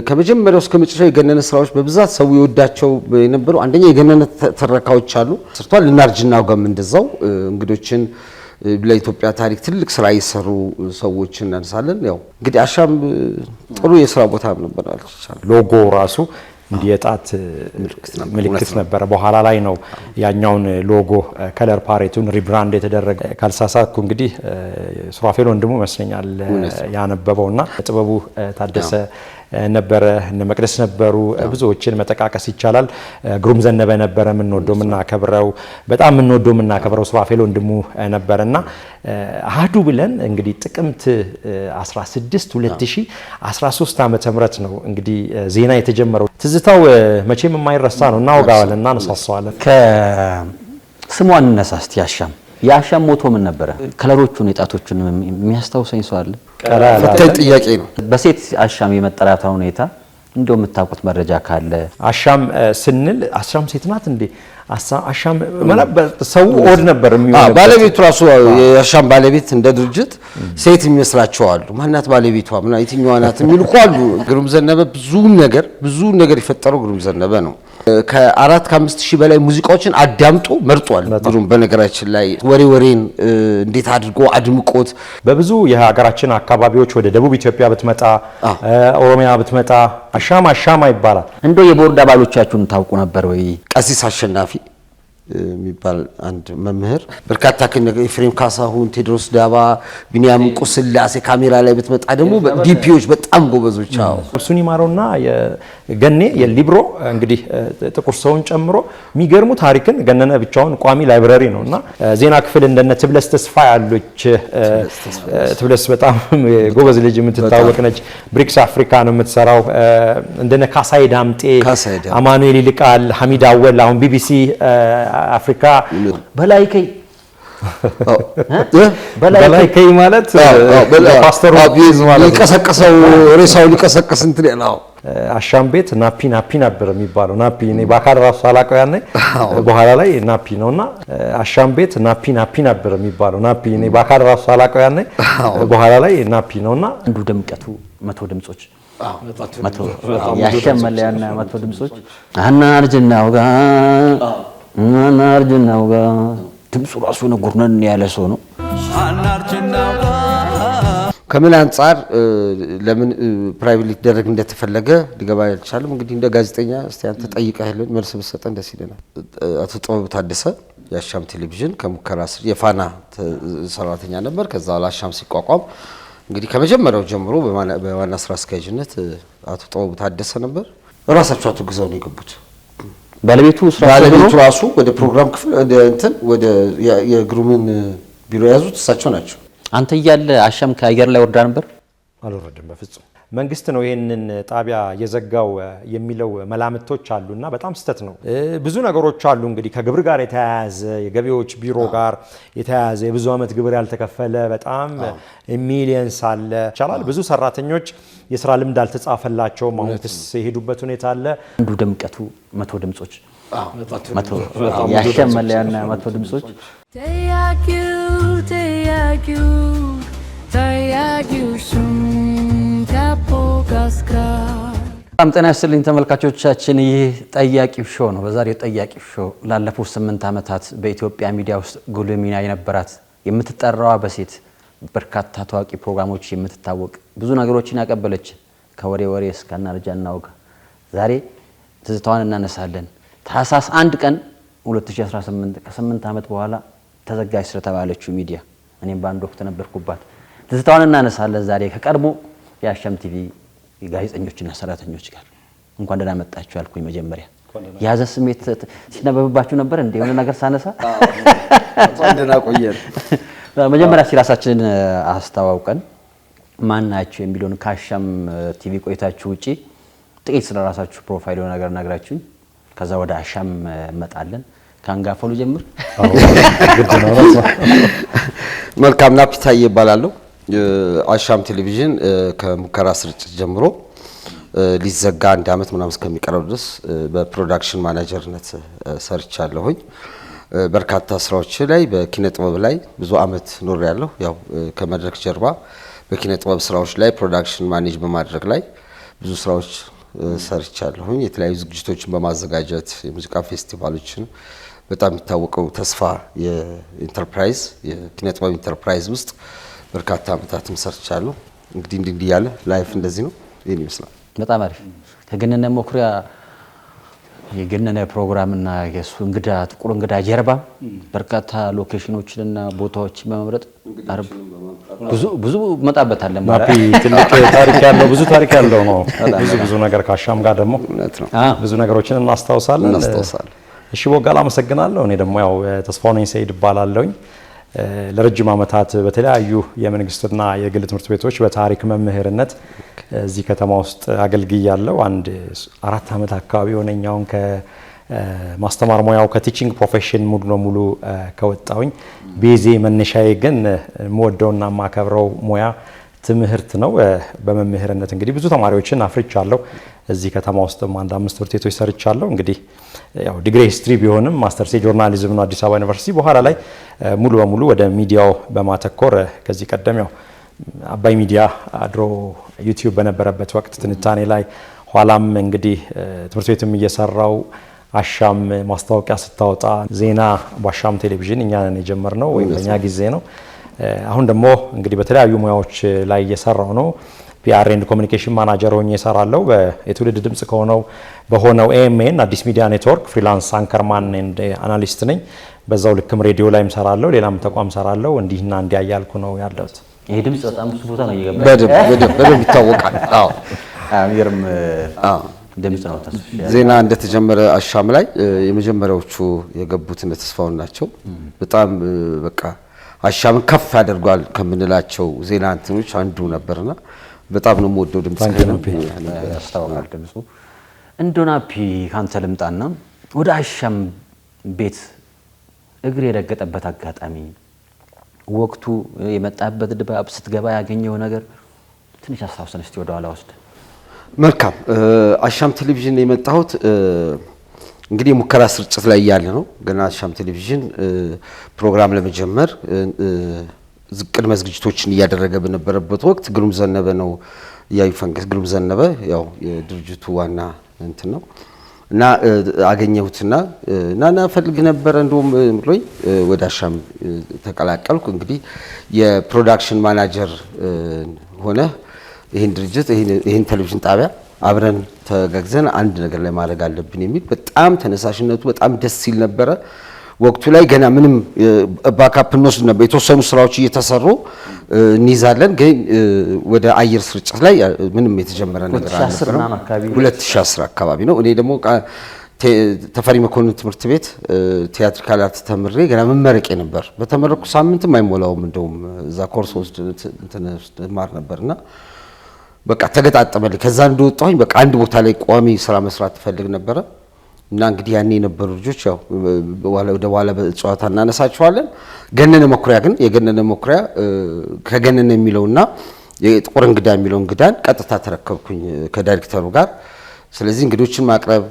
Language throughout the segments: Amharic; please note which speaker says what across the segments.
Speaker 1: ከመጀመሪያው እስከ መጨረሻው የገነነ ስራዎች በብዛት ሰው ይወዳቸው የነበሩ አንደኛ የገነነ ተረካዎች አሉ ሰርቷል። እናርጅናው ጋም እንደዛው እንግዶችን ለኢትዮጵያ ታሪክ ትልቅ ስራ ይሰሩ ሰዎችን እናነሳለን። ያው እንግዲህ አሻም ጥሩ የስራ ቦታ ነበር አልቻለ
Speaker 2: ሎጎ ራሱ እንዲየጣት ምልክት ነበር። በኋላ ላይ ነው ያኛውን ሎጎ ከለር ፓሬቱን ሪብራንድ የተደረገ ካልሳሳኩ እንግዲህ ሱራፌል ወንድሙ መስለኛል ያነበበውና ጥበቡ ታደሰ ነበረ እነ መቅደስ ነበሩ ብዙዎችን መጠቃቀስ ይቻላል። ግሩም ዘነበ ነበረ ምንወደው ምናከብረው በጣም ምንወደው ምናከብረው ሱራፌል ወንድሙ ነበርና አሃዱ ብለን እንግዲህ ጥቅምት 16 2013 ዓመተ ምህረት ነው እንግዲህ ዜና የተጀመረው። ትዝታው መቼም የማይረሳ ነው። እናወጋዋለን እናነሳሳዋለን።
Speaker 3: ከስሟን እነሳስቲ ያሻም ሞቶ ምን ነበረ? ከለሮቹን የጣቶቹን የሚያስታውሰኝ ሰው አለ?
Speaker 1: ፈታኝ ጥያቄ ነው።
Speaker 3: በሴት አሻም የመጠራታ ሁኔታ እንደው የምታውቁት መረጃ ካለ?
Speaker 2: አሻም ስንል አሻም ሴት ናት እንዴ? አሻም ማለት ሰው ኦድ ነበር የሚሆነው።
Speaker 1: ባለቤቱ ራሱ የአሻም ባለቤት እንደ ድርጅት ሴት የሚመስላቸው አሉ። ማናት ባለቤቷ ምን የትኛዋ ናት የሚሉ አሉ። ግሩም ዘነበ ብዙ ነገር የፈጠረው ግሩም ዘነበ ነው። ከ4 ከ5 ሺህ በላይ ሙዚቃዎችን አዳምጦ መርጧል። ግሩም በነገራችን ላይ ወሬን እንዴት አድርጎ አድምቆት
Speaker 2: በብዙ የሀገራችን አካባቢዎች ወደ ደቡብ ኢትዮጵያ ብትመጣ ኦሮሚያ ብትመጣ አሻማ ይባላል።
Speaker 3: እንደው የቦርድ አባሎቻችሁን ታውቁ ነበር ወይ?
Speaker 1: ቀሲስ አሸናፊ የሚባል አንድ መምህር በርካታ ኤፍሬም ካሳሁን፣ ቴድሮስ ዳባ፣ ቢኒያም ቁስላሴ ካሜራ ላይ ብትመጣ ደግሞ ዲፒዎች በጣም ጎበዞች አው
Speaker 2: እሱን ይማረውና የገኔ የሊብሮ እንግዲህ ጥቁር ሰውን ጨምሮ የሚገርሙ ታሪክን ገነነ ብቻውን ቋሚ ላይብረሪ ነውና ዜና ክፍል እንደነ ትብለስ ተስፋ ያለች ትብለስ በጣም ጎበዝ ልጅ የምትታወቅ ነች። ብሪክስ አፍሪካ ነው የምትሰራው። እንደነ ካሳይ ዳምጤ፣ አማኑኤል ይልቃል፣ ሐሚድ አወል አሁን ቢቢሲ አፍሪካ በላይከይ ማለት ፓስተሩ ቢዝ ማለት
Speaker 1: ይቀሰቀሰው ሬሳው ሊቀሰቀስ እንትን ያለው
Speaker 2: አሻም ቤት ናፒ ነበር የሚባለው። ናፒ እኔ በአካል ራሱ አላቀው ያኔ በኋላ ላይ ናፒ ነውና አሻም ቤት ናፒ ነበር የሚባለው። ናፒ እኔ በአካል ራሱ አላቀው ያኔ በኋላ ላይ ናፒ ነውና
Speaker 3: አንዱ ድምቀቱ 100 ድምጾች ያሻም መለያና 100 ድምጾች አናርጅናው ጋር ድምጹ ራሱ ነው ጉርነን ያለ ሰው ነው።
Speaker 1: ከምን አንፃር ለምን ፕራይቬት ሊደረግ እንደተፈለገ ሊገባ ያልቻለም እንግዲህ እንደ ጋዜጠኛ እስቲ አንተ ጠይቀህልን መልስ ብትሰጠን ደስ ይለናል። አቶ ጥበቡ ታደሰ የአሻም ቴሌቪዥን ከሙከራ ስር የፋና ሰራተኛ ነበር። ከዛ አሻም ሲቋቋም እንግዲህ ከመጀመሪያው ጀምሮ በዋና ስራ አስኪያጅነት አቶ ጥበቡ ታደሰ ነበር። ራሳቸው አቶ ግዛው ነው የገቡት።
Speaker 3: ባለቤቱ
Speaker 1: ራሱ ወደ ፕሮግራም ክፍል ወደ የግሩምን ቢሮ ያዙት እሳቸው ናቸው።
Speaker 3: አንተ እያለ አሻም ከአየር ላይ ወርዳ ነበር?
Speaker 2: አልወረደም በፍጹም። መንግስት ነው ይሄንን ጣቢያ የዘጋው የሚለው መላምቶች አሉና በጣም ስተት ነው። ብዙ ነገሮች አሉ እንግዲህ ከግብር ጋር የተያያዘ የገቢዎች ቢሮ ጋር የተያያዘ የብዙ አመት ግብር ያልተከፈለ በጣም ሚሊየንስ አለ ይቻላል። ብዙ ሰራተኞች የስራ ልምድ አልተጻፈላቸውም። አሁን ክስ የሄዱበት ሁኔታ አለ።
Speaker 3: አንዱ ድምቀቱ 100 ድምጾች 100 ያሻም መለያና 100 ድምጾች በጣም ጤና ይስጥልኝ ተመልካቾቻችን፣ ይህ ጠያቂው ሾው ነው። በዛሬው ጠያቂው ሾው ላለፉት 8 ዓመታት በኢትዮጵያ ሚዲያ ውስጥ ጉልህ ሚና የነበራት የምትጠራዋ በሴት በርካታ ታዋቂ ፕሮግራሞች የምትታወቅ ብዙ ነገሮችን ያቀበለች ከወሬ እስከ እናርጃናው ጋር ዛሬ ትዝታዋን እናነሳለን። ታህሳስ 1 ቀን 2018 ከ8 ዓመት በኋላ ተዘጋጅ ስለተባለችው ሚዲያ እኔም በአንድ ወቅት ነበርኩባት። ትዝታዋን እናነሳለን ዛሬ ከቀድሞ የአሻም ቲቪ ጋዜጠኞችና ሰራተኞች ጋር። እንኳን ደህና መጣችሁ ያልኩኝ መጀመሪያ ያዘ ስሜት ሲነበብባችሁ ነበር እንደ የሆነ ነገር ሳነሳ
Speaker 1: እንኳን ደህና ቆየን።
Speaker 3: መጀመሪያ ሲራሳችን አስተዋውቀን ማን ናችሁ የሚለውን ከአሻም ቲቪ ቆይታችሁ ውጪ ጥቂት ስለራሳችሁ ፕሮፋይል ነገር ነግራችሁኝ ከዛ ወደ አሻም መጣለን። ካንጋፋው ጀምር።
Speaker 1: መልካም ናፒታይ ይባላል። አሻም ቴሌቪዥን ከሙከራ ስርጭት ጀምሮ ሊዘጋ 1 አመት ምናምን እስከሚቀረው ድረስ በፕሮዳክሽን ማኔጀርነት ሰርቻለሁኝ። በርካታ ስራዎች ላይ በኪነ ጥበብ ላይ ብዙ አመት ኖር ያለው ያው ከመድረክ ጀርባ በኪነ ጥበብ ስራዎች ላይ ፕሮዳክሽን ማኔጅ በማድረግ ላይ ብዙ ስራዎች ሰርቻለሁኝ። የተለያዩ ዝግጅቶችን በማዘጋጀት የሙዚቃ ፌስቲቫሎችን በጣም የሚታወቀው ተስፋ የኢንተርፕራይዝ የኪነጥበብ ኢንተርፕራይዝ ውስጥ በርካታ ዓመታትም ሰርቻለሁ። እንግዲህ እንዲህ ያለ ላይፍ እንደዚህ ነው። ይሄን ይመስላል።
Speaker 3: በጣም አሪፍ። ከገነነ መኩሪያ የገነነ ፕሮግራምና የሱ እንግዳ ጥቁር እንግዳ ጀርባ በርካታ ሎኬሽኖችንና ቦታዎችን በመምረጥ ብዙ መጣበታለን ማለት
Speaker 2: ትልቅ ታሪክ ያለው ብዙ ታሪክ ያለው ነው። ብዙ ነገር ካሻም ጋር ደግሞ ብዙ ነገሮችን እናስታውሳለን። እሺ ቦጋለ አመሰግናለሁ። እኔ ደግሞ ያው ተስፋሁን ሰይድ እባላለሁኝ። ለረጅም ዓመታት በተለያዩ የመንግስትና የግል ትምህርት ቤቶች በታሪክ መምህርነት እዚህ ከተማ ውስጥ አገልግያለሁ። አንድ 4 ዓመት አካባቢ ሆነኛውን ከማስተማር ሙያው ከቲቺንግ ፕሮፌሽን ሙሉ ለሙሉ ከወጣሁኝ ቤዜ መነሻዬ ግን የምወደውና የማከብረው ሙያ ትምህርት ነው። በመምህርነት እንግዲህ ብዙ ተማሪዎችን አፍርቻለሁ። እዚህ ከተማ ውስጥም አንድ 5 ትምህርት ቤቶች ሰርቻለሁ። እንግዲህ ያው ዲግሪ ሂስትሪ ቢሆንም ማስተርስ ጆርናሊዝም ነው አዲስ አበባ ዩኒቨርሲቲ። በኋላ ላይ ሙሉ በሙሉ ወደ ሚዲያው በማተኮር ከዚህ ቀደም ያው አባይ ሚዲያ አድሮ ዩቲዩብ በነበረበት ወቅት ትንታኔ ላይ ኋላም እንግዲህ ትምህርት ቤትም እየሰራው አሻም ማስታወቂያ ስታወጣ ዜና በአሻም ቴሌቪዥን እኛ ነን የጀመርነው ወይም በእኛ ጊዜ ነው። አሁን ደግሞ እንግዲህ በተለያዩ ሙያዎች ላይ እየሰራው ነው። ፒአር ኤንድ ኮሚኒኬሽን ማናጀር ሆኜ እሰራለሁ። የትውልድ ድምጽ በሆነው ኤኤምኤን አዲስ ሚዲያ ኔትወርክ ፍሪላንስ አንከርማን ኤንድ አናሊስት ነኝ። በዛው ልክም ሬዲዮ ላይም እሰራለሁ፣ ሌላም ተቋም እሰራለሁ። እንዲህና እንዲያ እያልኩ ነው ያለሁት።
Speaker 3: ይሄ ድምጽ በጣም ብዙ ቦታ ነው እየገባ
Speaker 1: በደንብ ይታወቃል። አዎ
Speaker 3: የሚገርም ድምጽ ነው።
Speaker 1: ዜና እንደተጀመረ አሻም ላይ የመጀመሪያዎቹ የገቡት እነ ተስፋውን ናቸው። በጣም በቃ አሻምን ከፍ ያደርጓል ከምንላቸው ዜና እንትኖች አንዱ ነበርና በጣም ነው የምወደው ድምጽ ነው
Speaker 3: ያስታውቃል ድምጹ። እንዶናፒ ካንተ ልምጣና ወደ አሻም ቤት እግር የረገጠበት አጋጣሚ ወቅቱ የመጣበት ድባብ ስትገባ ያገኘው ነገር ትንሽ አስታውሰን እስቲ ወደ ኋላ ወስድ።
Speaker 1: መልካም አሻም ቴሌቪዥን የመጣሁት እንግዲህ ሙከራ ስርጭት ላይ ያለ ነው። ገና አሻም ቴሌቪዥን ፕሮግራም ለመጀመር ቅድመ ዝግጅቶችን እያደረገ በነበረበት ወቅት ግሩም ዘነበ ነው ያዩ ፈንገስ ግሩም ዘነበ ያው የድርጅቱ ዋና እንትን ነው እና አገኘሁትና ናና ፈልግ ነበር እንደውም ብሎኝ ወደ አሻም ተቀላቀልኩ። እንግዲህ የፕሮዳክሽን ማናጀር ሆነ ይሄን ድርጅት ይሄን ቴሌቪዥን ጣቢያ አብረን ተጋግዘን አንድ ነገር ላይ ማድረግ አለብን የሚል በጣም ተነሳሽነቱ በጣም ደስ ሲል ነበረ። ወቅቱ ላይ ገና ምንም ባካፕ እንወስድ ነበር። የተወሰኑ ስራዎች እየተሰሩ እንይዛለን፣ ግን ወደ አየር ስርጭት ላይ ምንም የተጀመረ ነገር አልነበረም። 2010 አካባቢ ነው። እኔ ደግሞ ተፈሪ መኮንን ትምህርት ቤት ቲያትሪካል አርት ተምሬ ገና መመረቄ ነበር። በተመረኩ ሳምንትም አይሞላውም እንደውም እዛ ኮርስ ውስጥ ማር ነበርና በቃ ተገጣጠመልኝ። ከዛ እንደወጣሁኝ በቃ አንድ ቦታ ላይ ቋሚ ስራ መስራት ፈልግ ነበረ እና እንግዲህ ያኔ የነበሩ ልጆች ያው ወደ በኋላ በጨዋታ እናነሳቸዋለን። ገነነ መኩሪያ ግን የገነነ መኩሪያ ከገነነ የሚለውና የጥቁር እንግዳ የሚለው እንግዳን ቀጥታ ተረከብኩኝ ከዳይሬክተሩ ጋር። ስለዚህ እንግዶችን ማቅረብ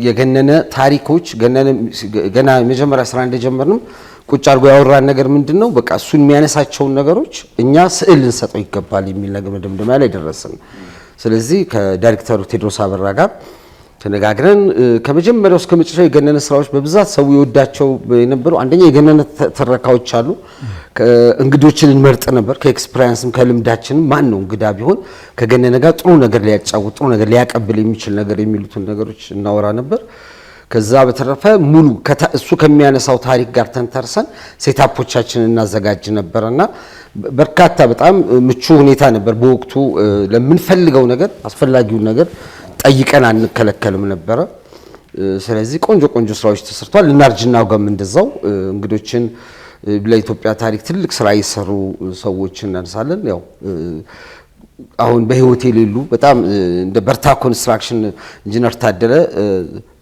Speaker 1: የገነነ ታሪኮች ገና የመጀመሪያ ስራ እንደጀመርንም ቁጭ አድርጎ ያወራን ነገር ምንድነው በቃ እሱን የሚያነሳቸውን ነገሮች እኛ ስዕል ልንሰጠው ይገባል የሚል ነገር መደምደሚያ ላይ ደረስን። ስለዚህ ከዳይሬክተሩ ቴድሮስ አበራ ጋር ተነጋግረን ከመጀመሪያው እስከ መጨረሻው የገነነ ስራዎች በብዛት ሰው ይወዳቸው የነበሩ አንደኛ የገነነ ተረካዎች አሉ። እንግዶችን እንመርጥ ነበር። ከኤክስፒሪየንስም ከልምዳችንም ማን ነው እንግዳ ቢሆን ከገነነ ጋር ጥሩ ነገር ሊያጫውት ጥሩ ነገር ሊያቀብል የሚችል ነገር የሚሉትን ነገሮች እናወራ ነበር። ከዛ በተረፈ ሙሉ እሱ ከሚያነሳው ታሪክ ጋር ተንተርሰን ሴታፖቻችንን እናዘጋጅ ነበርና በርካታ በጣም ምቹ ሁኔታ ነበር። በወቅቱ ለምንፈልገው ነገር አስፈላጊውን ነገር ጠይቀን አንከለከልም ነበረ። ስለዚህ ቆንጆ ስራዎች ተሰርቷል። እናርጅናው ጋርም እንደዛው እንግዶችን ለኢትዮጵያ ታሪክ ትልቅ ስራ የሰሩ ሰዎችን እናነሳለን። ያው አሁን በህይወት የሌሉ በጣም እንደ በርታ ኮንስትራክሽን ኢንጂነር ታደለ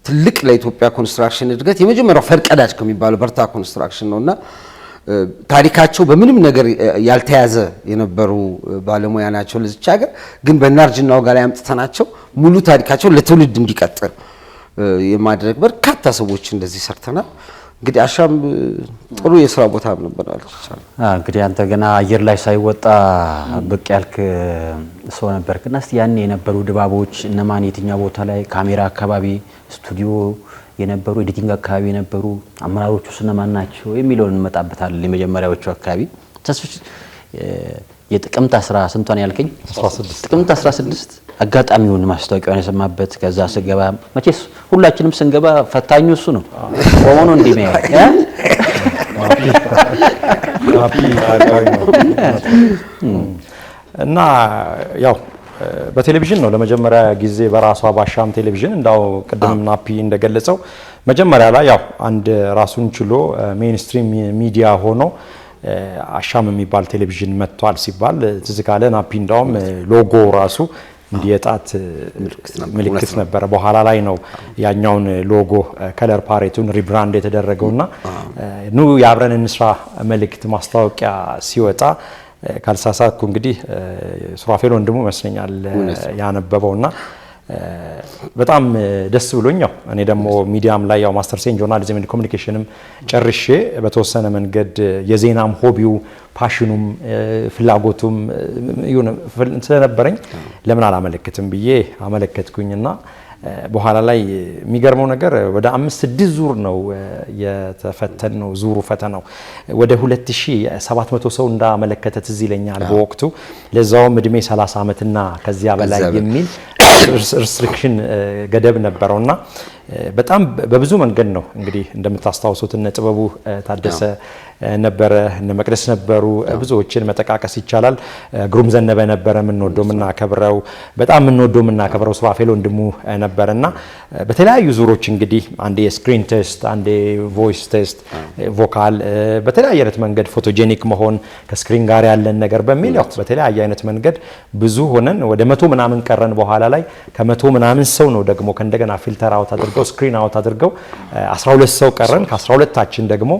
Speaker 1: ትልቅ ለኢትዮጵያ ኮንስትራክሽን እድገት የመጀመሪያው ፈርቀዳጅ ከሚባለው በርታ ኮንስትራክሽን ነውና ታሪካቸው በምንም ነገር ያልተያዘ የነበሩ ባለሙያ ናቸው። ለዚች ሀገር ግን በእናርጅናው ጋር ላይ አምጥተናቸው ሙሉ ታሪካቸው ለትውልድ እንዲቀጥል የማድረግ በርካታ ሰዎች እንደዚህ ሰርተናል። እንግዲህ አሻም ጥሩ የስራ ቦታ ነበር አልቻለ።
Speaker 3: እንግዲህ አንተ ገና አየር ላይ ሳይወጣ ብቅ ያልክ ሰው ነበርክና እስቲ ያኔ የነበሩ ድባቦች እነማን የትኛው ቦታ ላይ ካሜራ አካባቢ ስቱዲዮ የነበሩ ኤዲቲንግ አካባቢ የነበሩ አመራሮቹ እነማን ናቸው የሚለውን እንመጣበታለን። የመጀመሪያዎቹ አካባቢ ተስፍሽ የጥቅምት 10 ስንቷን ያልከኝ 16 ጥቅምት 16 አጋጣሚውን ማስታወቂያውን የሰማበት ከዛ ስገባ መቼስ ሁላችንም ስንገባ ፈታኙ እሱ ነው ቆሞ ነው እንደሚያ
Speaker 2: እና ያው በቴሌቪዥን ነው ለመጀመሪያ ጊዜ በራሷ ባሻም ቴሌቪዥን እንዳው ቅድም ናፒ እንደገለጸው መጀመሪያ ላይ ያው አንድ ራሱን ችሎ ሜንስትሪም ሚዲያ ሆኖ አሻም የሚባል ቴሌቪዥን መጥቷል ሲባል ትዝ ካለ ናፒ እንዳውም ሎጎ ራሱ እንዲየጣት ምልክት ነበር። በኋላ ላይ ነው ያኛውን ሎጎ ከለር ፓሬቱን ሪብራንድ የተደረገውና ኑ ያብረን እንስራ መልእክት ማስታወቂያ ሲወጣ ካልሳሳኩ እንግዲህ ሱራፌል ወንድሙ መስለኛል ያነበበውና በጣም ደስ ብሎኛል። እኔ ደግሞ ሚዲያም ላይ ያው ማስተርስ ኢን ጆርናሊዝም ኤንድ ኮሙኒኬሽንም ጨርሼ በተወሰነ መንገድ የዜናም ሆቢው ፓሽኑም ፍላጎቱም ይሁን ስለነበረኝ ለምን አላመለክትም ብዬ አመለከትኩኝና በኋላ ላይ የሚገርመው ነገር ወደ 5-6 ዙር ነው የተፈተነው። ዙሩ ፈተናው ወደ 2700 ሰው እንዳመለከተ ትዝ ይለኛል በወቅቱ። ለዛውም እድሜ 30 ዓመትና ከዚያ በላይ የሚል ሪስትሪክሽን ገደብ ነበረውና በጣም በብዙ መንገድ ነው እንግዲህ እንደምታስታውሱት እነ ጥበቡ ታደሰ ነበረ፣ እነ መቅደስ ነበሩ፣ ብዙዎችን መጠቃቀስ ይቻላል። ግሩም ዘነበ ነበረ፣ የምንወደው የምናከብረው በጣም የምንወደው የምናከብረው ሱራፌል ወንድሙ ነበርና በተለያዩ ዙሮች እንግዲህ አንዴ የስክሪን ቴስት፣ አንዴ ቮይስ ቴስት፣ ቮካል በተለያየ አይነት መንገድ ፎቶጄኒክ መሆን ከስክሪን ጋር ያለን ነገር በሚል ያው በተለያየ አይነት መንገድ ብዙ ሆነን ወደ 100 ምናምን ቀረን። በኋላ ላይ ከ100 ምናምን ሰው ነው ደግሞ ከእንደገና ፊልተር አውት አድርገው ስክሪን አውት አድርገው 12 ሰው ቀረን። ከ12ታችን ደግሞ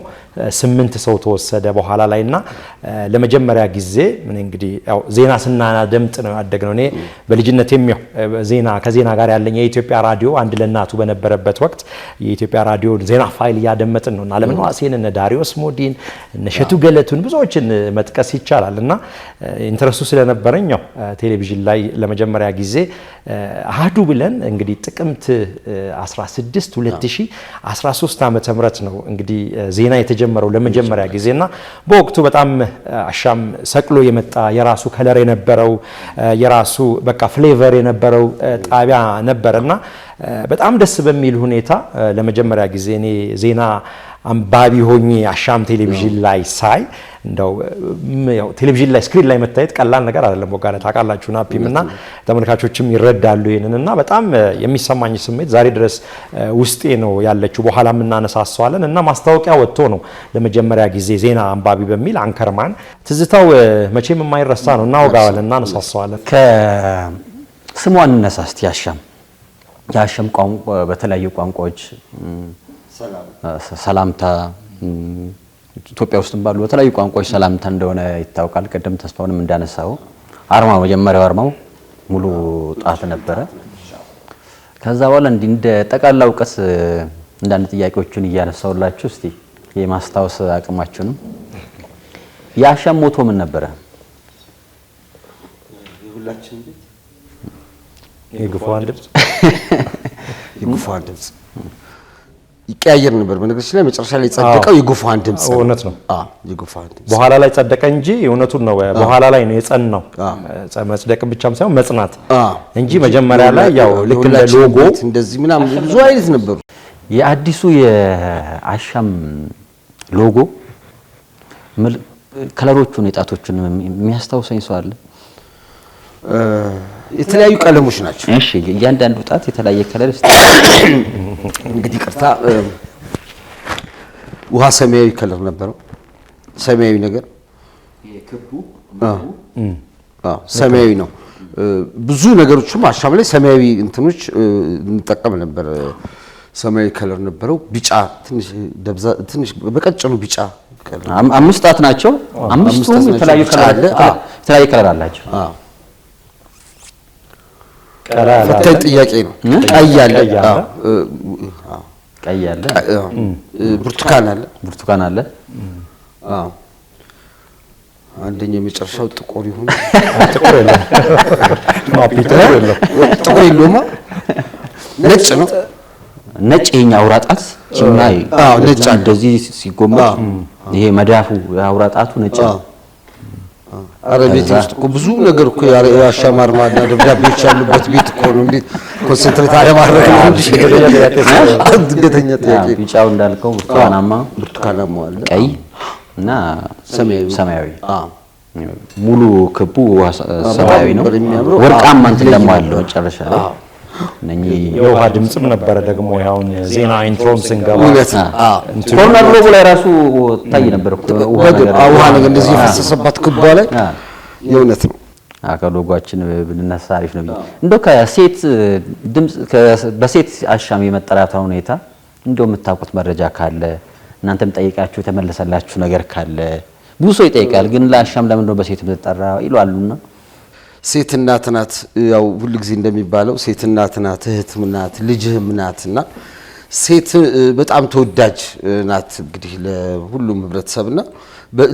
Speaker 2: 8 ሰው ተወሰደ በኋላ ላይና ለመጀመሪያ ጊዜ ምን እንግዲህ ያው ዜና ስናደምጥ ነው ያደግነው። እኔ በልጅነቴም ያው ከዜና ጋር ያለኝ የኢትዮጵያ ራዲዮ አንድ ለናቱ በነበረበት ወቅት የኢትዮጵያ ራዲዮ ዜና ፋይል ያደመጥን ነውና ለምን ዋሴን እነ ዳሪዮስ ሞዲን እነ ሸቱ ገለቱን ብዙዎችን መጥቀስ ይቻላልና ኢንተረስቱ ስለነበረኝ ያው ቴሌቪዥን ላይ ለመጀመሪያ ጊዜ አሃዱ ብለን እንግዲህ ጥቅምት 16 2013 ዓመተ ምህረት ነው እንግዲህ ዜና የተጀመረው ለመጀመሪያ ጊዜና በወቅቱ በጣም አሻም ሰቅሎ የመጣ የራሱ ከለር የነበረው የራሱ በቃ ፍሌቨር የነበረው ጣቢያ ነበርና በጣም ደስ በሚል ሁኔታ ለመጀመሪያ ጊዜ እኔ ዜና አንባቢ ሆኜ አሻም ቴሌቪዥን ላይ ሳይ እንደው ያው ቴሌቪዥን ላይ ስክሪን ላይ መታየት ቀላል ነገር አይደለም። ወጋለ ታውቃላችሁ ናፒምና ተመልካቾችም ይረዳሉ ይሄንንና በጣም የሚሰማኝ ስሜት ዛሬ ድረስ ውስጤ ነው ያለችው። በኋላ እናነሳሳዋለን እና ማስታወቂያ ወጥቶ ነው ለመጀመሪያ ጊዜ ዜና አንባቢ በሚል አንከርማን ትዝታው መቼም የማይረሳ ነው። እናወጋዋለን፣ እናነሳሳዋለን።
Speaker 3: ከስሟ እንነሳ እስቲ የአሻም ቋንቋ በተለያዩ ቋንቋዎች ሰላምታ ኢትዮጵያ ውስጥም ባሉ በተለያዩ ቋንቋዎች ሰላምታ እንደሆነ ይታወቃል። ቀደም ተስፋውንም እንዳነሳው አርማው መጀመሪያው አርማው ሙሉ ጣት ነበረ። ከዛ በኋላ እንደ ጠቅላላ እውቀት እንዳንድ ጥያቄዎችን እያነሳውላችሁ እስቲ የማስታወስ አቅማችሁንም የአሻም ሞቶ ምን ነበረ?
Speaker 1: የሁላችን ቤት
Speaker 2: የጉፋን ድምጽ
Speaker 1: የጉፋን ድምጽ ይቀያየር ነበር። በነገራችን ላይ መጨረሻ ላይ ጸደቀው የጉፋን ድምጽ ነው።
Speaker 2: እውነት ነው።
Speaker 1: የጉፋን ድምጽ
Speaker 2: በኋላ ላይ ጸደቀ እንጂ እውነቱን ነው። በኋላ ላይ ነው የጸናው። መጽደቅ ብቻም ሳይሆን መጽናት እንጂ መጀመሪያ ላይ ያው ልክ እንደ ሎጎ
Speaker 1: እንደዚህ ምናምን ብዙ አይነት ነበሩ።
Speaker 3: የአዲሱ የአሻም ሎጎ ከለሮቹን የጣቶቹን የሚያስታውሰኝ ሰው አለ?
Speaker 1: የተለያዩ ቀለሞች ናቸው።
Speaker 3: እሺ እያንዳንዱ ጣት የተለያየ ከለር እስቲ
Speaker 1: እንግዲህ ቅርታ ውሃ ሰማያዊ ከለር ነበረው። ሰማያዊ ነገር
Speaker 3: የክቡ
Speaker 1: ሰማያዊ ነው። ብዙ ነገሮችም አሻም ላይ ሰማያዊ እንትኖች እንጠቀም ነበር። ሰማያዊ ከለር ነበረው። ቢጫ ትንሽ በቀጭኑ ቢጫ ከለር
Speaker 3: 5 ጣት ናቸው። 5ቱም የተለያየ ከለር አላቸው።
Speaker 1: ፈታኝ ጥያቄ ነው። ቀይ አለ።
Speaker 3: ቀይ አለ፣
Speaker 1: ብርቱካን አለ፣
Speaker 3: ብርቱካን አለ።
Speaker 1: አዎ አንደኛው የመጨረሻው ጥቁር ይሁን
Speaker 2: ጥቁር የለም
Speaker 1: ጥቁር የለውማ ነጭ ነው።
Speaker 3: ነጭ የኛ አውራጣት ጭማይ
Speaker 1: ነጭ
Speaker 3: እንደዚህ ሲጎመጥ ይሄ መዳፉ አውራጣቱ ነጭ ነው።
Speaker 1: አረ ቤት ውስጥ እኮ ብዙ ነገር እኮ የአሻም አርማና ደብዳቤዎች ያሉበት ቤት እኮ ነው። እንዴት ኮንሰንትሬት አለማድረግ ነው እንጂ ድንገተኛ ጥያቄ።
Speaker 3: ቢጫው እንዳልከው ብርቱካናማ
Speaker 1: አለ፣
Speaker 3: ቀይ እና ሰማያዊ። ሙሉ ክቡ ሰማያዊ ነው። ወርቃማ እንትን ደግሞ አለው መጨረሻ ላይ
Speaker 2: የውሃ ድምጽም ነበረ ደግሞ ያውን ዜና ኢንትሮም ስንገባ
Speaker 3: ኮርነር ሎጎ ላይ ራሱ ታይ ነበር እኮ
Speaker 1: ውሃ ነገር እንደዚህ የፈሰሰባት ክቧ ላይ የእውነት ነው።
Speaker 3: ከሎጓችን ብንነሳ አሪፍ ነው። እንደው ከሴት ድምጽ በሴት አሻም የመጠራቷ ሁኔታ እንደው የምታውቁት መረጃ ካለ እናንተም ጠይቃችሁ የተመለሰላችሁ ነገር ካለ ብዙ ሰው ይጠይቃል። ግን ለአሻም ለምን ነው በሴት የምትጠራ ይሏሉና
Speaker 1: ሴት እናት ናት። ያው ሁሉ ጊዜ እንደሚባለው ሴት እናት ናት፣ እህትም ናት፣ ልጅህም ናትና ሴት በጣም ተወዳጅ ናት። እንግዲህ ለሁሉም ህብረተሰብና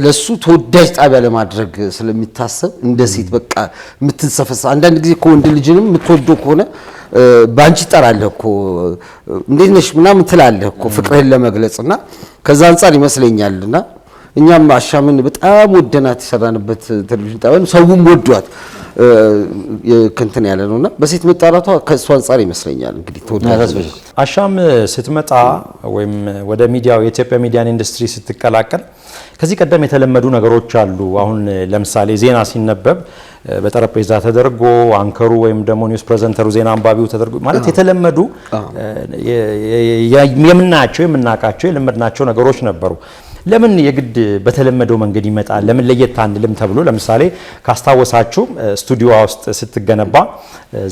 Speaker 1: ለሱ ተወዳጅ ጣቢያ ለማድረግ ስለሚታሰብ እንደ ሴት በቃ የምትንሰፈሳ አንዳንድ ጊዜ እኮ ወንድ ልጅንም የምትወደው ከሆነ ባንቺ ጠራለህ እኮ እንዴት ነሽ ምናምን ትላለህ እኮ ፍቅርህን ለመግለጽና ከዛ አንፃር ይመስለኛልና እኛም አሻምን በጣም ወደናት የሰራንበት ቴሌቪዥን ጣቢያ ሰውም ወዷት የከንተን ያለ ነውና በሴት መጣራቷ ከሷ አንፃር ይመስለኛል። እንግዲህ ተወዳጅ
Speaker 2: አሻም ስትመጣ ወይም ወደ ሚዲያው የኢትዮጵያ ሚዲያን ኢንዱስትሪ ስትቀላቀል ከዚህ ቀደም የተለመዱ ነገሮች አሉ። አሁን ለምሳሌ ዜና ሲነበብ በጠረጴዛ ተደርጎ አንከሩ ወይም ደግሞ ኒውስ ፕሬዘንተሩ ዜና አንባቢው ተደርጎ ማለት የተለመዱ የምናውቃቸው የለመድናቸው ነገሮች ነበሩ። ለምን የግድ በተለመደው መንገድ ይመጣል? ለምን ለየት አንልም ተብሎ ለምሳሌ ካስታወሳችሁ ስቱዲዮ ውስጥ ስትገነባ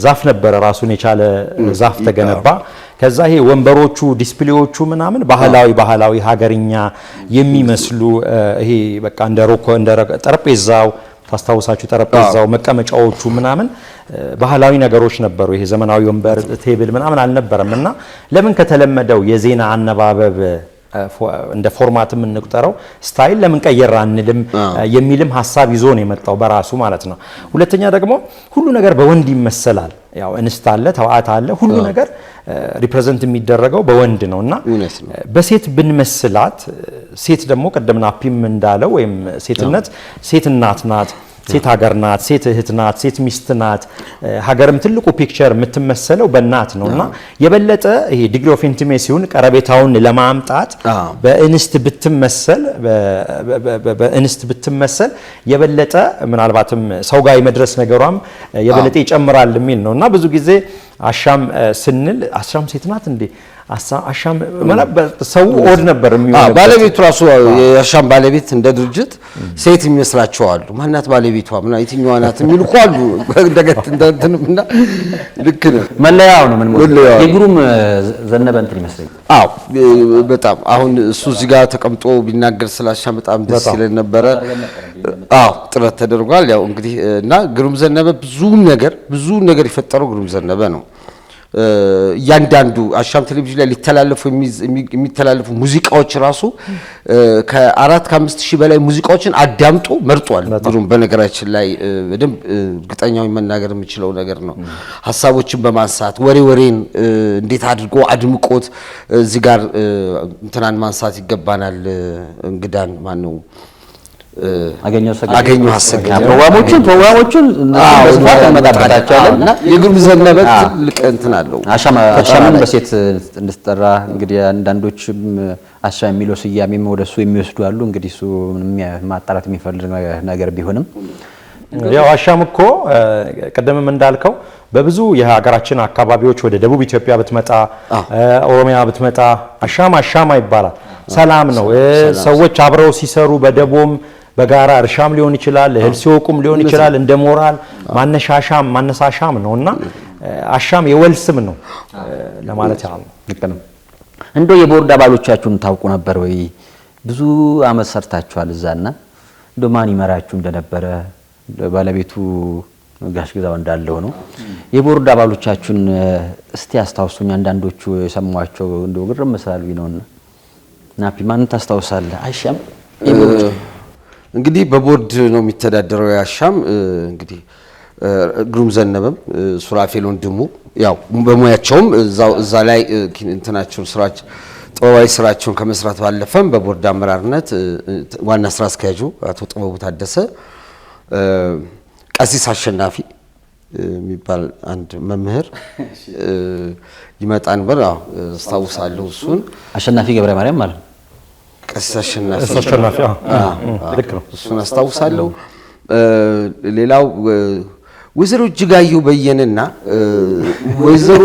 Speaker 2: ዛፍ ነበረ፣ ራሱን የቻለ ዛፍ ተገነባ። ከዛ ይሄ ወንበሮቹ ዲስፕሌዎቹ ምናምን ባህላዊ ሀገርኛ የሚመስሉ ይሄ በቃ እንደ ጠረጴዛው ታስታውሳችሁ ጠረጴዛው መቀመጫዎቹ ምናምን ባህላዊ ነገሮች ነበሩ። ይሄ ዘመናዊ ወንበር ቴብል ምናምን አልነበረም። እና ለምን ከተለመደው የዜና አነባበብ እንደ ፎርማት የምንቆጠረው ስታይል ለምን ቀየር አንልም የሚልም ሐሳብ ይዞ ነው የመጣው በራሱ ማለት ነው። ሁለተኛ ደግሞ ሁሉ ነገር በወንድ ይመሰላል። ያው እንስት አለ፣ ተዋት አለ፣ ሁሉ ነገር ሪፕሬዘንት የሚደረገው በወንድ ነውና በሴት ብንመስላት ሴት ደግሞ ቀደም ናፒም እንዳለው ወይም ሴትነት ሴት እናት ናት፣ ሴት ሀገር ናት፣ ሴት እህት ናት፣ ሴት ሚስት ናት። ሀገርም ትልቁ ፒክቸር የምትመሰለው በእናት ነውና የበለጠ ይሄ ዲግሪ ኦፍ ኢንቲሜሲውን ቀረቤታውን ለማምጣት በእንስት ብትመሰል የበለጠ ምናልባትም ሰው ጋር የመድረስ ነገሯም የበለጠ ይጨምራል የሚል ነውና ብዙ ጊዜ አሻም ስንል አሻም ሴት ናት እንዴ አሻም ማለት ሰው ኦድ ነበር የሚሆነው።
Speaker 1: ባለቤቱ ራሱ የአሻም ባለቤት እንደ ድርጅት ሴት የሚመስላቸው አሉ። ማናት ባለቤቷ ምና የትኛዋ ናት የሚሉ እኮ አሉ። እንደገና ልክ ነው።
Speaker 3: መለያው ነው ምን ማለት የግሩም ዘነበ እንትን ይመስለኛል።
Speaker 1: አዎ በጣም አሁን እሱ እዚህ ጋር ተቀምጦ ቢናገር ስላሻም በጣም ደስ ይለን ነበረ። አዎ ጥረት ተደርጓል። ያው እንግዲህ እና ግሩም ዘነበ ብዙ ነገር የፈጠረው ግሩም ዘነበ ነው። እያንዳንዱ አሻም ቴሌቪዥን ላይ የሚተላለፉ ሙዚቃዎች ራሱ ከ4-5 ሺህ በላይ ሙዚቃዎችን አዳምጦ መርጧል። ግሩም በነገራችን ላይ በደንብ እርግጠኛው መናገር የምችለው ነገር ነው። ሀሳቦችን በማንሳት ወሬን እንዴት አድርጎ አድምቆት እዚህ ጋር እንትናን ማንሳት ይገባናል። እንግዳን ማን ነው አገኘው አሰግድ
Speaker 3: ፕሮግራሞቹን በስፋት እንመጣበታቸዋለን እና
Speaker 1: የግሩም ዘነበ ትልቅ እንትን አለው።
Speaker 3: አሻምን በሴት እንድትጠራ እንግዲህ አንዳንዶችም አሻም የሚለው ስያሜም ወደሱ የሚወስዱ አሉ። እንግዲህ እሱ ማጣራት የሚፈልግ ነገር ቢሆንም
Speaker 2: ያው አሻም እኮ ቀደምም እንዳልከው በብዙ የሀገራችን አካባቢዎች ወደ ደቡብ ኢትዮጵያ ብትመጣ ኦሮሚያ ብትመጣ አሻማ ይባላል። ሰላም ነው። ሰዎች አብረው ሲሰሩ በደቦም በጋራ እርሻም ሊሆን ይችላል፣ እህል ሲወቁም ሊሆን ይችላል። እንደ ሞራል ማነሳሻም ነውና አሻም የወል ስም ነው ለማለት ያህል ነው።
Speaker 3: እንደው የቦርድ አባሎቻችሁን ታውቁ ነበር ወይ? ብዙ አመት ሰርታችኋል እዛና እንደው ማን ይመራችሁ እንደነበረ ባለቤቱ ጋሽ ግዛው እንዳለው ነው። የቦርድ አባሎቻችሁን እስቲ አስታውሱኝ። አንዳንዶቹ የሰሟቸው እንደው ግርም መስላሉኝ ነውና ናፒ ማን ታስታውሳለህ? አሻም
Speaker 1: እንግዲህ በቦርድ ነው የሚተዳደረው ያሻም እንግዲህ ግሩም ዘነበም ሱራፌል ወንድሙ ያው በሙያቸውም እዛ ላይ እንትናቸውን ስራቸው ጥበባዊ ስራቸውን ከመስራት ባለፈም በቦርድ አመራርነት ዋና ስራ አስኪያጁ አቶ ጥበቡ ታደሰ፣ ቀሲስ አሸናፊ የሚባል አንድ መምህር ይመጣ ነበር። አስታውሳለሁ። እሱን
Speaker 3: አሸናፊ ገብረ ማርያም ማለት ነው።
Speaker 1: ቀሲስ አሸናፊ ልክ ነው። እሱን አስታውሳለሁ። ሌላው ወይዘሮ እጅጋየሁ በየነና ወይዘሮ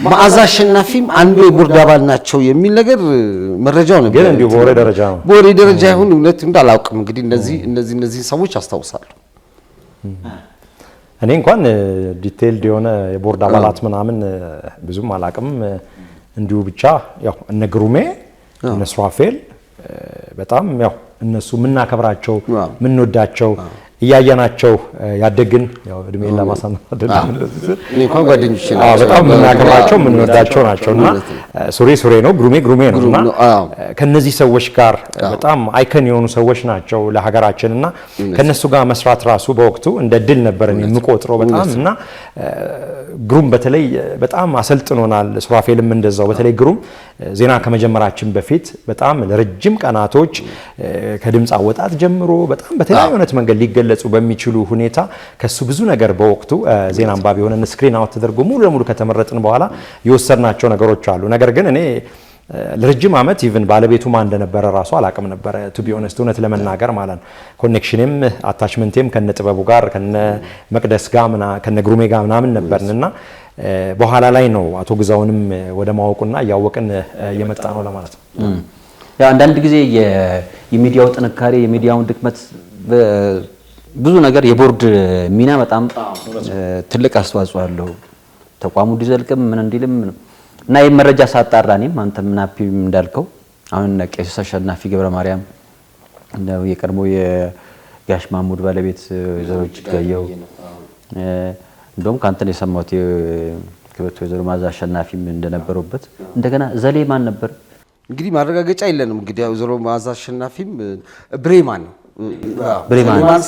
Speaker 1: መዓዛ አሸናፊም አንዱ የቦርድ አባል ናቸው የሚል ነገር መረጃው ነበር።
Speaker 2: ግን እንዲሁ በወሬ ደረጃ ነው።
Speaker 1: በወሬ ደረጃ ይሁን እውነት እንዳላውቅም እንግዲህ እነዚህ ሰዎች አስታውሳለሁ።
Speaker 2: እኔ እንኳን ዲቴይልድ የሆነ የቦርድ አባላት ምናምን ብዙም አላውቅም። እንዲሁ ብቻ ያው እነ ግሩሜ እነ ሱራፌል በጣም ያው እነሱ የምናከብራቸው የምንወዳቸው እያየናቸው ያደግን ያው እድሜን ለማሳመር አይደለም
Speaker 1: እኔ እንኳን ጓደኞቼ
Speaker 2: በጣም የምናከብራቸው የምንወዳቸው ናቸውና ሱሬ ነው፣ ግሩሜ ነውና ከነዚህ ሰዎች ጋር በጣም አይከን የሆኑ ሰዎች ናቸው ለሀገራችንና ከነሱ ጋር መስራት ራሱ በወቅቱ እንደ ድል ነበር የምቆጥረው በጣም እና ግሩም በተለይ በጣም አሰልጥኖናል። ሱራፌልም እንደዛው። በተለይ ግሩም ዜና ከመጀመራችን በፊት በጣም ለረጅም ቀናቶች ከድምጽ አወጣት ጀምሮ በጣም በተለያየ አይነት መንገድ ሊገለጹ በሚችሉ ሁኔታ ከሱ ብዙ ነገር በወቅቱ ዜና አንባቢ ሆነን ስክሪን አውት ተደርጎ ሙሉ ለሙሉ ከተመረጥን በኋላ የወሰድናቸው ነገሮች አሉ። ነገር ግን እኔ ለረጅም ዓመት ኢቭን ባለቤቱ ማን እንደነበረ ራሱ አላቅም ነበር ቱ ቢ ኦነስት እውነት ለመናገር ማለት ነው። ኮኔክሽንም አታችመንቴም ከነ ጥበቡ ጋር ከነ መቅደስ ጋር ከነ ግሩሜ ጋር ምናምን ነበርንና በኋላ ላይ ነው አቶ ግዛውንም ወደ ማወቁና ያወቅን የመጣ ነው ለማለት ነው።
Speaker 3: ያው አንዳንድ ጊዜ የሚዲያው ጥንካሬ የሚዲያውን ድክመት ብዙ ነገር የቦርድ ሚና በጣም ትልቅ አስተዋጽኦ አለው ተቋሙ እንዲዘልቅም ምን እንዲልም እና የመረጃ ሳጣራ እኔም አንተም ናፒም እንዳልከው አሁን ቀሲስ አሸናፊ ገብረ ማርያም እንደው የቀድሞ የጋሽ ማሙድ ባለቤት ወይዘሮ እጅጋየሁ እንደውም ካንተን የሰማሁት የክብርት ወይዘሮ መዓዛ አሸናፊም እንደነበሩበት እንደገና ዘሌ ማን ነበር
Speaker 1: እንግዲህ ማረጋገጫ የለንም። እንግዲህ ወይዘሮ መዓዛ አሸናፊም ብሬማን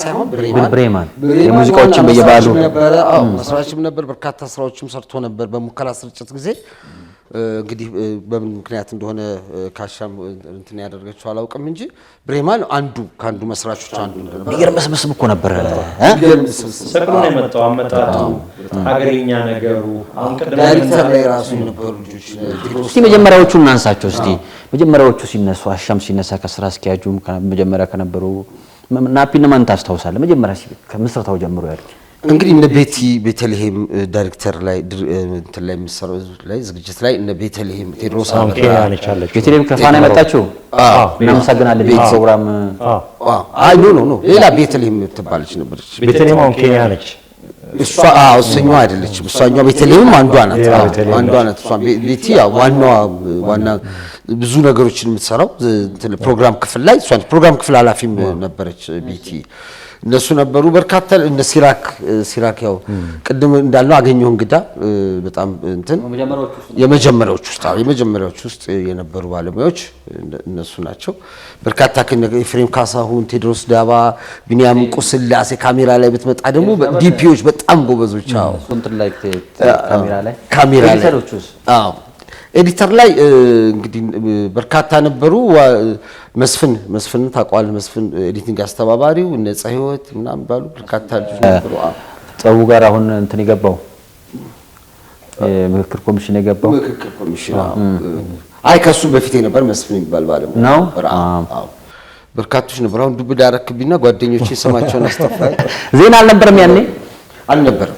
Speaker 1: ሳይሆን
Speaker 3: ብሬማን የሙዚቃዎችን በየባሉ
Speaker 1: ነበር። መስራችም ነበር። በርካታ ስራዎችም ሰርቶ ነበር በሙከራ ስርጭት ጊዜ። እንግዲህ በምን ምክንያት እንደሆነ ካሻም እንትን ያደረገችው አላውቅም እንጂ ብሬማን ከአንዱ መስራቾች አንዱ ነበር።
Speaker 3: ይገርመስብስብ እኮ ነበር።
Speaker 2: ሰቅሎ ነው የመጣው አመጣጡ ሀገርኛ ነገሩ። አሁን
Speaker 1: ዳይሬክተር ላይ ራሱ የነበሩ ልጆች
Speaker 3: እስቲ መጀመሪያዎቹን እናንሳቸው። እስቲ መጀመሪያዎቹ ሲነሱ አሻም ሲነሳ ከስራ አስኪያጁም መጀመሪያ ከነበሩ ናፒና ማን ታስታውሳለህ? መጀመሪያ ከምስረታው ጀምሮ ያሉት
Speaker 1: እንግዲህ እነ ቤተልሔም ዳይሬክተር ላይ እንትን ላይ የሚሰራው ላይ ዝግጅት ላይ እነ ቤተልሔም ቴድሮስ
Speaker 3: ቤተልሔም ከፋና የመጣችው እናመሰግናለን። ፕሮግራም
Speaker 1: ኖ ሌላ ቤተልሔም ትባለች ነበረች።
Speaker 2: ቤተልሔም አሁን ኬንያ ነች።
Speaker 1: እሷኛው አይደለችም። እሷኛው ቤተልሔም አንዷ ናት። እሷ ቤቲ ዋና ብዙ ነገሮችን የምትሰራው ፕሮግራም ክፍል ላይ እሷ ፕሮግራም ክፍል ኃላፊም ነበረች ቤቲ። እነሱ ነበሩ። በርካታ እነ ሲራክ ያው ቅድም እንዳልነው አገኘሁ እንግዳ በጣም እንትን የመጀመሪያዎቹ ውስጥ የነበሩ ባለሙያዎች እነሱ ናቸው። በርካታ ኤፍሬም ካሳሁን፣ ቴድሮስ ዳባ፣ ቢኒያም ቁስላሴ ካሜራ ላይ ብትመጣ ደግሞ ዲፒዎች በጣም ጎበዞች። ካሜራ ላይ ኤዲተር ላይ እንግዲህ በርካታ ነበሩ። መስፍን ታውቀዋለህ? መስፍን ኤዲቲንግ አስተባባሪው እነ ፀህይወት ምናምን ባሉ በርካታ ልጆች ነበሩ።
Speaker 3: ጸቡ ጋር አሁን እንትን የገባው ምክክር ኮሚሽን የገባው
Speaker 1: ከሱ በፊት የነበር መስፍን የሚባል ባለሙያ
Speaker 3: ነው።
Speaker 1: በርካቶች ነበሩ። አሁን ዱብ ዳረክብኝና ጓደኞቼ ስማቸውን አስተፋይ ዜና
Speaker 3: አልነበረም ያኔ
Speaker 1: አልነበረም።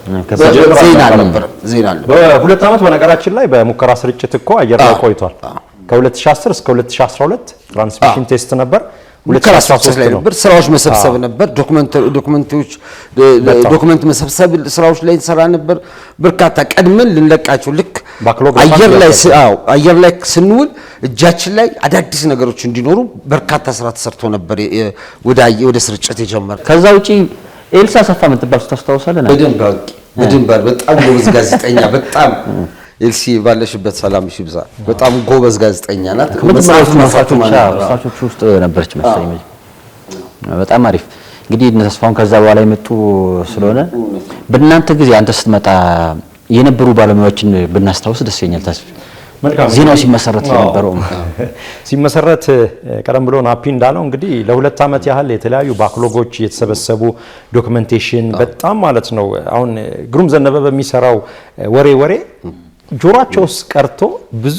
Speaker 1: ዜና አልነበረም።
Speaker 2: በሁለት ዓመት በነገራችን ላይ በሙከራ ስርጭት እኮ አየር ላይ ቆይቷል። ከ2010 እስከ 2012 ትራንስሚሽን ቴስት ነበር።
Speaker 1: 2013 ላይ ነበር። ስራዎች መሰብሰብ ነበር። ዶክመንት መሰብሰብ ስራዎች ላይ ሰራ ነበር። በርካታ ቀድመን ልንለቃቸው ልክ አየር ላይ ስንውል እጃችን ላይ አዳዲስ ነገሮች እንዲኖሩ በርካታ ስራ ተሰርቶ ነበር ወደ ስርጭት የጀመረ።
Speaker 3: ከዛ ውጪ ኤልሳ ሰፋ የምትባል ታስታውሳለህ?
Speaker 1: በደንብ በጣም ጎበዝ ጋዜጠኛ በጣም ኤልሲ ባለሽበት ሰላም ይብዛ። በጣም ጎበዝ ጋዜጠኛ ናት።
Speaker 3: መስራቾቹ ውስጥ ነበረች መሰለኝ። በጣም አሪፍ። እንግዲህ እነ ተስፋውን ከዛ በኋላ የመጡ ስለሆነ በእናንተ ጊዜ አንተ ስትመጣ የነበሩ ባለሙያዎችን ብናስታውስ ደስ ይለኛል። ተስፋ ዜናው ሲመሰረት የነበረው
Speaker 2: ሲመሰረት ቀደም ብሎ ናፒ እንዳለው እንግዲህ ለ2 ዓመት ያህል የተለያዩ ባክሎጎች የተሰበሰቡ ዶክመንቴሽን በጣም ማለት ነው። አሁን ግሩም ዘነበ በሚሰራው ወሬ ጆሮአቸው ውስጥ ቀርቶ ብዙ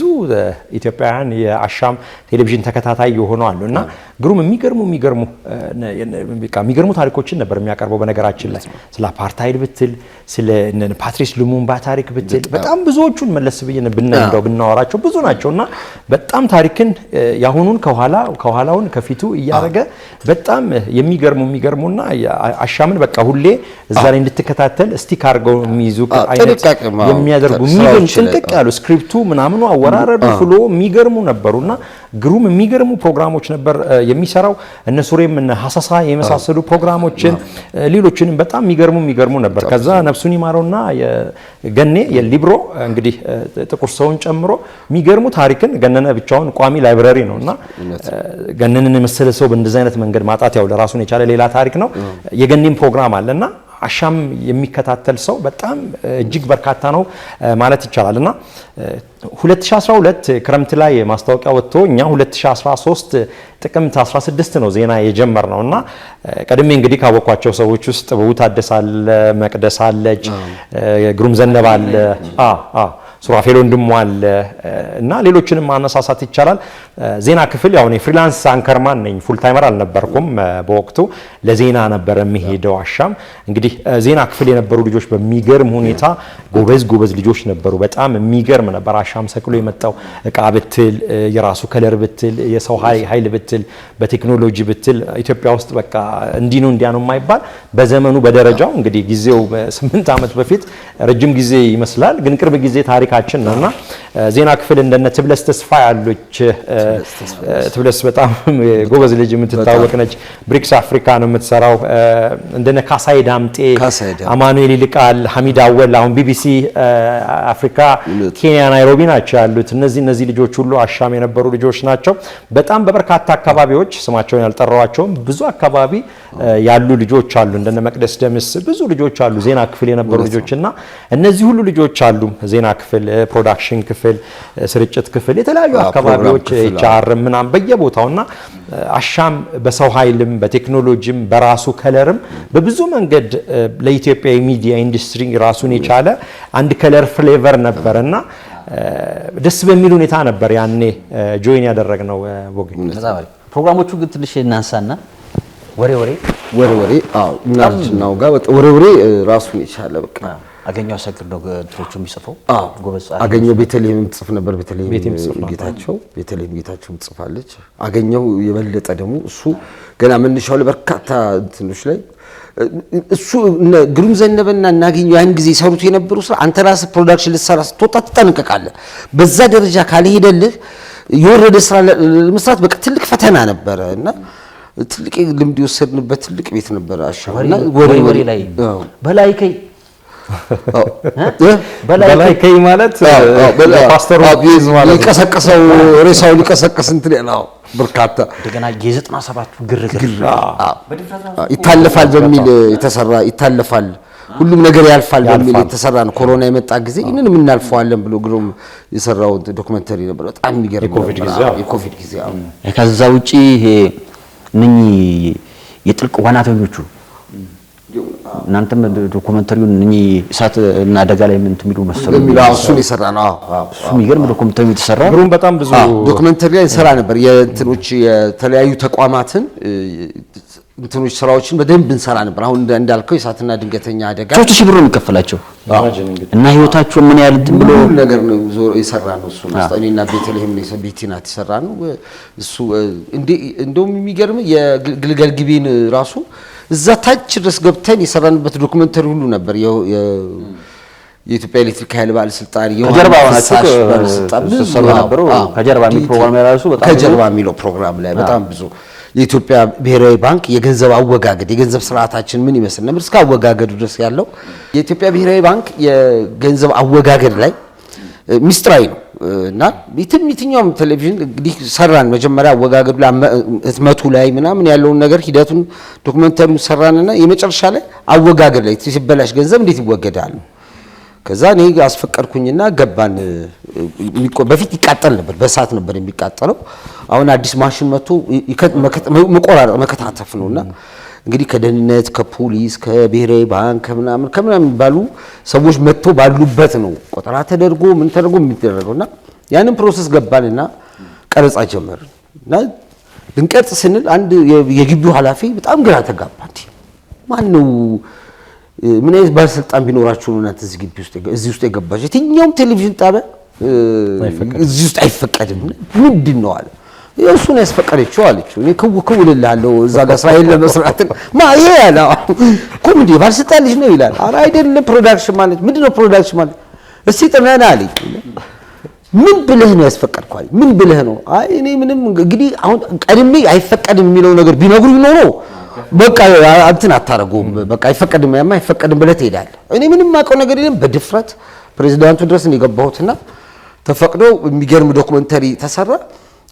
Speaker 2: ኢትዮጵያውያን የአሻም ቴሌቪዥን ተከታታይ የሆኑ አሉ እና ግሩም የሚገርሙ ታሪኮችን ነበር የሚያቀርበው። በነገራችን ላይ ስለ አፓርታይድ ብትል ስለ ፓትሪስ ሉሙምባ ታሪክ ብትል በጣም ብዙዎቹን መለስ ብዬ ብናወራቸው ብዙ ናቸውና በጣም ታሪክን ያሁኑን ከኋላውን ከፊቱ እያደረገ በጣም የሚገርሙና አሻምን በቃ ሁሌ እዛ ላይ እንድትከታተል ስቲክ አድርገው የሚይዙ አይነት የሚያደርጉ ጥንቅቅ ያሉ ስክሪፕቱ ምናምኑ አወራረዱ ፍሎ የሚገርሙ ነበሩና ግሩም የሚገርሙ ፕሮግራሞች ነበር የሚሰራው። እነ ሱሬም እነ ሐሳሳ የመሳሰሉ ፕሮግራሞችን ሌሎችንም በጣም የሚገርሙ ነበር። ከዛ ነፍሱን ይማረውና የገኔ የሊብሮ እንግዲህ ጥቁር ሰውን ጨምሮ የሚገርሙ ታሪክን ገነነ ብቻውን ቋሚ ላይብረሪ ነውና ገነንን የመሰለ ሰው በእንደዚህ አይነት መንገድ ማጣት ያው ለራሱን የቻለ ሌላ ታሪክ ነው። የገኔም ፕሮግራም አለና አሻም የሚከታተል ሰው በጣም እጅግ በርካታ ነው ማለት ይቻላል እና 2012 ክረምት ላይ ማስታወቂያ ወጥቶ እኛ 2013 ጥቅምት 16 ነው ዜና የጀመርነው እና ቀድሜ እንግዲህ ካወቋቸው ሰዎች ውስጥ በውት አደሳለ መቅደስ አለች ግሩም ዘነበ አለ ሱራፌል ወንድሙ አለ እና ሌሎችንም ማነሳሳት ይቻላል። ዜና ክፍል ያው እኔ ፍሪላንስ አንከርማን ነኝ፣ ፉል ታይመር አልነበርኩም በወቅቱ ለዜና ነበር የሚሄደው አሻም። እንግዲህ ዜና ክፍል የነበሩ ልጆች በሚገርም ሁኔታ ጎበዝ ልጆች ነበሩ። በጣም የሚገርም ነበር አሻም ሰቅሎ የመጣው እቃ ብትል የራሱ ከለር ብትል የሰው ኃይል ብትል በቴክኖሎጂ ብትል ኢትዮጵያ ውስጥ በቃ እንዲህ ነው እንዲያ ነው የማይባል በዘመኑ በደረጃው እንግዲህ ጊዜው 8 ዓመት በፊት ረጅም ጊዜ ይመስላል፣ ግን ቅርብ ጊዜ ታሪካችን ነውና ዜና ክፍል እንደነ ትብለስ ተስፋ ያሉች ትብለስ በጣም ጎበዝ ልጅ የምትታወቅ ነች። ብሪክስ አፍሪካ ነው የምትሰራው። እንደነ ካሳይ ዳምጤ፣ አማኑኤል ይልቃል፣ ሐሚድ አወል አሁን ቢቢሲ አፍሪካ ኬንያ ናይሮቢ ናቸው ያሉት። እነዚህ ልጆች ሁሉ አሻም የነበሩ ልጆች ናቸው። በጣም በበርካታ አካባቢዎች ስማቸውን ያልጠራዋቸውም ብዙ አካባቢ ያሉ ልጆች አሉ። እንደነ መቅደስ ደምስ ብዙ ልጆች አሉ ዜና ክፍል የነበሩ ልጆችና እነዚህ ሁሉ ልጆች አሉ ዜና ክፍል፣ ፕሮዳክሽን ክፍል፣ ስርጭት ክፍል የተለያዩ አካባቢዎች ኤችአር ምናምን በየቦታውና አሻም በሰው ኃይልም በቴክኖሎጂም በራሱ ከለርም በብዙ መንገድ ለኢትዮጵያ የሚዲያ ኢንዱስትሪ ራሱን የቻለ አንድ ከለር ፍሌቨር ነበርና ደስ በሚል ሁኔታ ነበር ያኔ ጆይን ያደረግነው። ቦጌ
Speaker 3: ፕሮግራሞቹ ግን ትንሽ እናንሳና ወሬ
Speaker 1: እናልችናው ጋር ወሬ ራሱን የቻለ በቃ
Speaker 3: አገኘው ሰግር ነው እንትሮቹ የሚጽፈው ጎበዝ
Speaker 1: አገኘው ቤተልሔም ጽፍ ነበር። ቤተልሔም ጌታቸው ጽፋለች። አገኘው የበለጠ ደግሞ እሱ ገና መነሻው ላይ በርካታ እንትኖች ላይ እሱ ግሩም ዘነበና እናገኘው ያን ጊዜ ሰሩት የነበሩ ስራ አንተ ራስህ ፕሮዳክሽን ልትሰራ ስትወጣ ትጠነቀቃለህ። በዛ ደረጃ ካልሄደልህ የወረደ ስራ ለመስራት በቃ ትልቅ ፈተና ነበረ እና ትልቅ ልምድ የወሰድንበት ትልቅ ቤት ነበር አሻምና
Speaker 3: ወሬ ላይ
Speaker 2: በላይ ከይ ማለት ፓስተሩ ቢዝ ማለት
Speaker 1: ይቀሰቀሰው ሬሳው ሊቀሰቀስ እንትን ነው በርካታ
Speaker 3: እንደገና የ97 ግርግር
Speaker 1: ይታለፋል በሚል የተሰራ ይታለፋል ሁሉም ነገር ያልፋል በሚል የተሰራ ነው። ኮሮና የመጣ ጊዜ እንን ምን እናልፈዋለን ብሎ ግሩም የሰራው ዶክመንተሪ ነበር። በጣም የሚገርም የኮቪድ ጊዜ
Speaker 3: ከዛ ውጪ ይሄ እነኚህ የጥልቅ ዋናተኞቹ እናንተም ዶክመንተሪውን እነኚህ እሳት እና አደጋ ላይ ምን እንትሚሉ መሰሉ
Speaker 1: እሱን የሰራ ነው።
Speaker 3: እሱ የሚገርም ዶክመንተሪ የተሰራ
Speaker 2: ግሩም በጣም ብዙ
Speaker 1: ዶክመንተሪ ላይ ሰራ ነበር። የእንትኖች የተለያዩ ተቋማትን እንትኖች ስራዎችን በደንብ እንሰራ ነበር። አሁን እንዳልከው የእሳትና ድንገተኛ አደጋ 3000 ብር ነው የሚከፈላቸው እና ህይወታቸው ምን ያህል እንትን ብሎ ነገር ነው የሰራ ነው። እሱ እኔና ቤተልሔም ነው ቤቲናት የሰራ ነው። እሱ እንደውም የሚገርም የግልገል ግቢን ራሱ እዛ ታች ድረስ ገብተን የሰራንበት ዶክመንተሪ ሁሉ ነበር። የኢትዮጵያ ኤሌክትሪክ ኃይል ባለስልጣን
Speaker 3: ከጀርባ ነበሩ። ከጀርባ የሚል ፕሮግራም ላይ ራሱ በጣም
Speaker 1: ከጀርባ የሚለው ፕሮግራም ላይ በጣም ብዙ የኢትዮጵያ ብሔራዊ ባንክ የገንዘብ አወጋገድ የገንዘብ ስርዓታችን ምን ይመስል ነበር እስከ አወጋገዱ ድረስ ያለው የኢትዮጵያ ብሔራዊ ባንክ የገንዘብ አወጋገድ ላይ ሚስጥራዊ ነው እና የትኛውም ቴሌቪዥን እንግዲህ ሰራን መጀመሪያ አወጋገዱ ላይ ህትመቱ ላይ ምናምን ያለውን ነገር ሂደቱን ዶክመንተሪውን ሰራንና የመጨረሻ ላይ አወጋገድ ላይ ሲበላሽ ገንዘብ እንዴት ይወገዳል ከዛ እኔ አስፈቀድኩኝና ገባን በፊት ይቃጠል ነበር በእሳት ነበር የሚቃጠለው አሁን አዲስ ማሽን መጥቶ መቆራረጥ መከታተፍ ነውና እንግዲህ ከደህንነት ከፖሊስ ከብሔራዊ ባንክ ከምናምን ባሉ ሰዎች መጥቶ ባሉበት ነው ቆጠራ ተደርጎ ምን ተደርጎ የሚደረገውና ያንን ፕሮሰስ ገባንና ቀረጻ ጀመርንና ድንቀት ስንል አንድ የግቢው ኃላፊ በጣም ግራ ተጋባ ማን ነው ምን አይነት ባለስልጣን ቢኖራችሁ ነው እናንተ እዚህ ውስጥ የገባችሁ የትኛውም ቴሌቪዥን ጣቢያ እዚህ ውስጥ አይፈቀድም ምንድነው አለ እሱን ያስፈቀደችው አለችው እኔ ከውልልሃለሁ እዛ ጋር እስራኤል ለመስራት ይሄ ያለ ኮሚቴ ባለስልጣን ልጅ ነው ይላል ኧረ አይደለም ፕሮዳክሽን ማለት ምንድነው ፕሮዳክሽን ማለት እስቲ ጥናና አለኝ ምን ብለህ ነው ያስፈቀድከው ምን ብለህ ነው አይ እኔ ምንም እንግዲህ አሁን ቀድሜ አይፈቀድም የሚለው ነገር ቢነግሩኝ ኖሮ በቃ እንትን አታረጉም በቃ አይፈቀድም ብለህ ትሄዳለህ እኔ ምንም ማቀው ነገር የለም በድፍረት ፕሬዝዳንቱ ድረስ ነው የገባሁትና ተፈቅዶ የሚገርም ዶክመንተሪ ተሰራ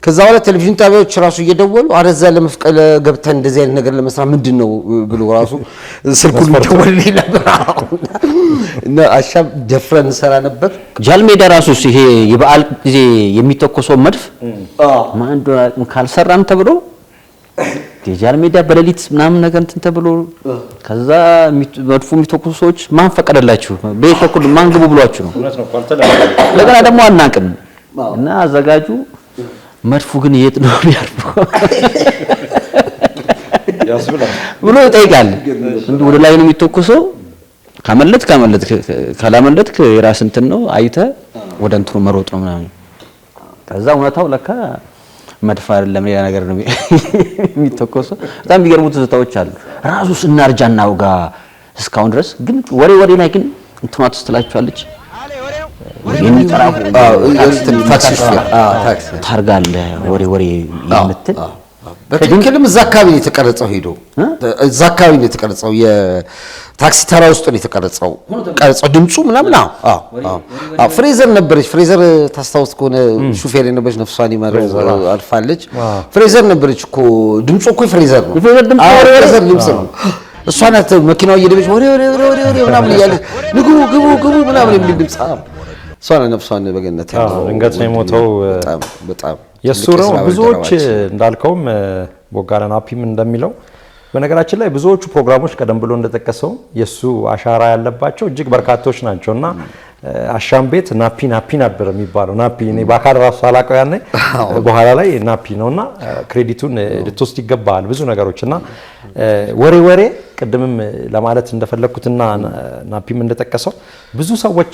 Speaker 1: ከዛ በኋላ ቴሌቪዥን ጣቢያዎች ራሱ እየደወሉ አረዛ ለመፍቀለ ገብተን እንደዚህ አይነት ነገር ለመስራት ምንድነው ብሎ ራሱ ስልኩን ደወልልኝ ነበር እና አሻም ደፍረን ሰራ ነበር
Speaker 3: ጃልሜዳ ራሱስ ይሄ የበዓል ጊዜ የሚተኮሰው መድፍ ማን ካልሰራን ተብሎ ጃልሜዳ በሌሊት ምናምን ነገር እንትን ተብሎ ከዛ መድፉ የሚተኮሱ ሰዎች ማን ፈቀደላችሁ በየተኩል ማን ግቡ ብሏችሁ ነው ለገና ደግሞ አናቅም እና አዘጋጁ መድፉ ግን የት ነው የሚያርፈው ብሎ ይጠይቃል እንዴ ወደ ላይ ነው የሚተኮሰው ካላመለጥክ የራስ እንትን ነው አይተ ወደ እንትኑ መሮጥ ነው ምናምን ከዛ እውነታው ለካ መድፍ አይደለም ሌላ ነገር ነው የሚተኮሰው በጣም የሚገርሙ ትዝታዎች አሉ ራሱ ስናርጃናው ጋር እስካሁን ድረስ ግን ወሬ ላይ ግን እንትኗ ትስተላችኋለች የሚጠራው
Speaker 1: ታክሲ
Speaker 3: ታርጋለ ወሬ የምትል
Speaker 1: በትክክልም እዛ አካባቢ ነው የተቀረጸው ሄዶ እዛ አካባቢ ነው የተቀረጸው የታክሲ ተራ ውስጥ ነው የተቀረጸው ቀረጸው ድምጹ ምናምን ፍሬዘር ነበረች ፍሬዘር ታስታውስ ከሆነ ሹፌር የነበረች ነፍሷን ይማረው አልፋለች ፍሬዘር ነበረች እኮ ድምጹ እኮ ፍሬዘር ነው ፍሬዘር ድምጽ ነው እሷ ናት መኪናው እየደበች ወሬ ምናምን እያለች ግቡ ምናምን የሚል ድምጽ ሷና ነፍሷን በገነት ያለው
Speaker 2: ድንገት ነው የሞተው
Speaker 1: በጣም
Speaker 2: የሱ ነው ብዙዎች እንዳልከውም ቦጋለ ናፒም እንደሚለው በነገራችን ላይ ብዙዎቹ ፕሮግራሞች ቀደም ብሎ እንደተጠቀሰው የሱ አሻራ ያለባቸው እጅግ በርካቶች ናቸውና አሻም ቤት ናፒ ነበር የሚባለው ናፒ እኔ በአካል ራሱ ሳላቀው ያኔ በኋላ ላይ ናፒ ነውና ክሬዲቱን ልትወስድ ይገባል ብዙ ነገሮችና ወሬ ቀደምም ለማለት እንደፈለኩትና ናፒም እንደተጠቀሰው ብዙ ሰዎች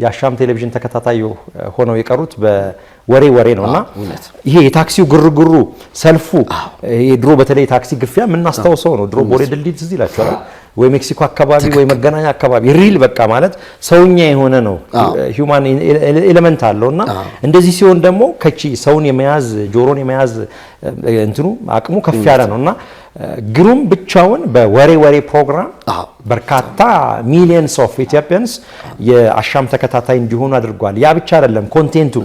Speaker 2: የአሻም ቴሌቪዥን ተከታታይ ሆነው የቀሩት በወሬ ነውና ይሄ የታክሲው ግርግሩ ሰልፉ ድሮ በተለይ ታክሲ ግፊያ ምናስተዋውሰው ነው ድሮ ቦሌ ድልድይ ትዝ ይላችኋል ወይ ሜክሲኮ አካባቢ ወይ መገናኛ አካባቢ ሪል በቃ ማለት ሰውኛ የሆነ ነው ሂዩማን ኤሌመንት አለውና እንደዚህ ሲሆን ደግሞ ከቺ ሰውን የመያዝ ጆሮን የመያዝ እንትኑ አቅሙ ከፍ ያለ ነውና ግሩም ብቻውን በወሬ ፕሮግራም በርካታ ሚሊየንስ ኦፍ ኢትዮጵያንስ የአሻም ተከታታይ እንዲሆኑ አድርጓል ያ ብቻ አይደለም ኮንቴንቱ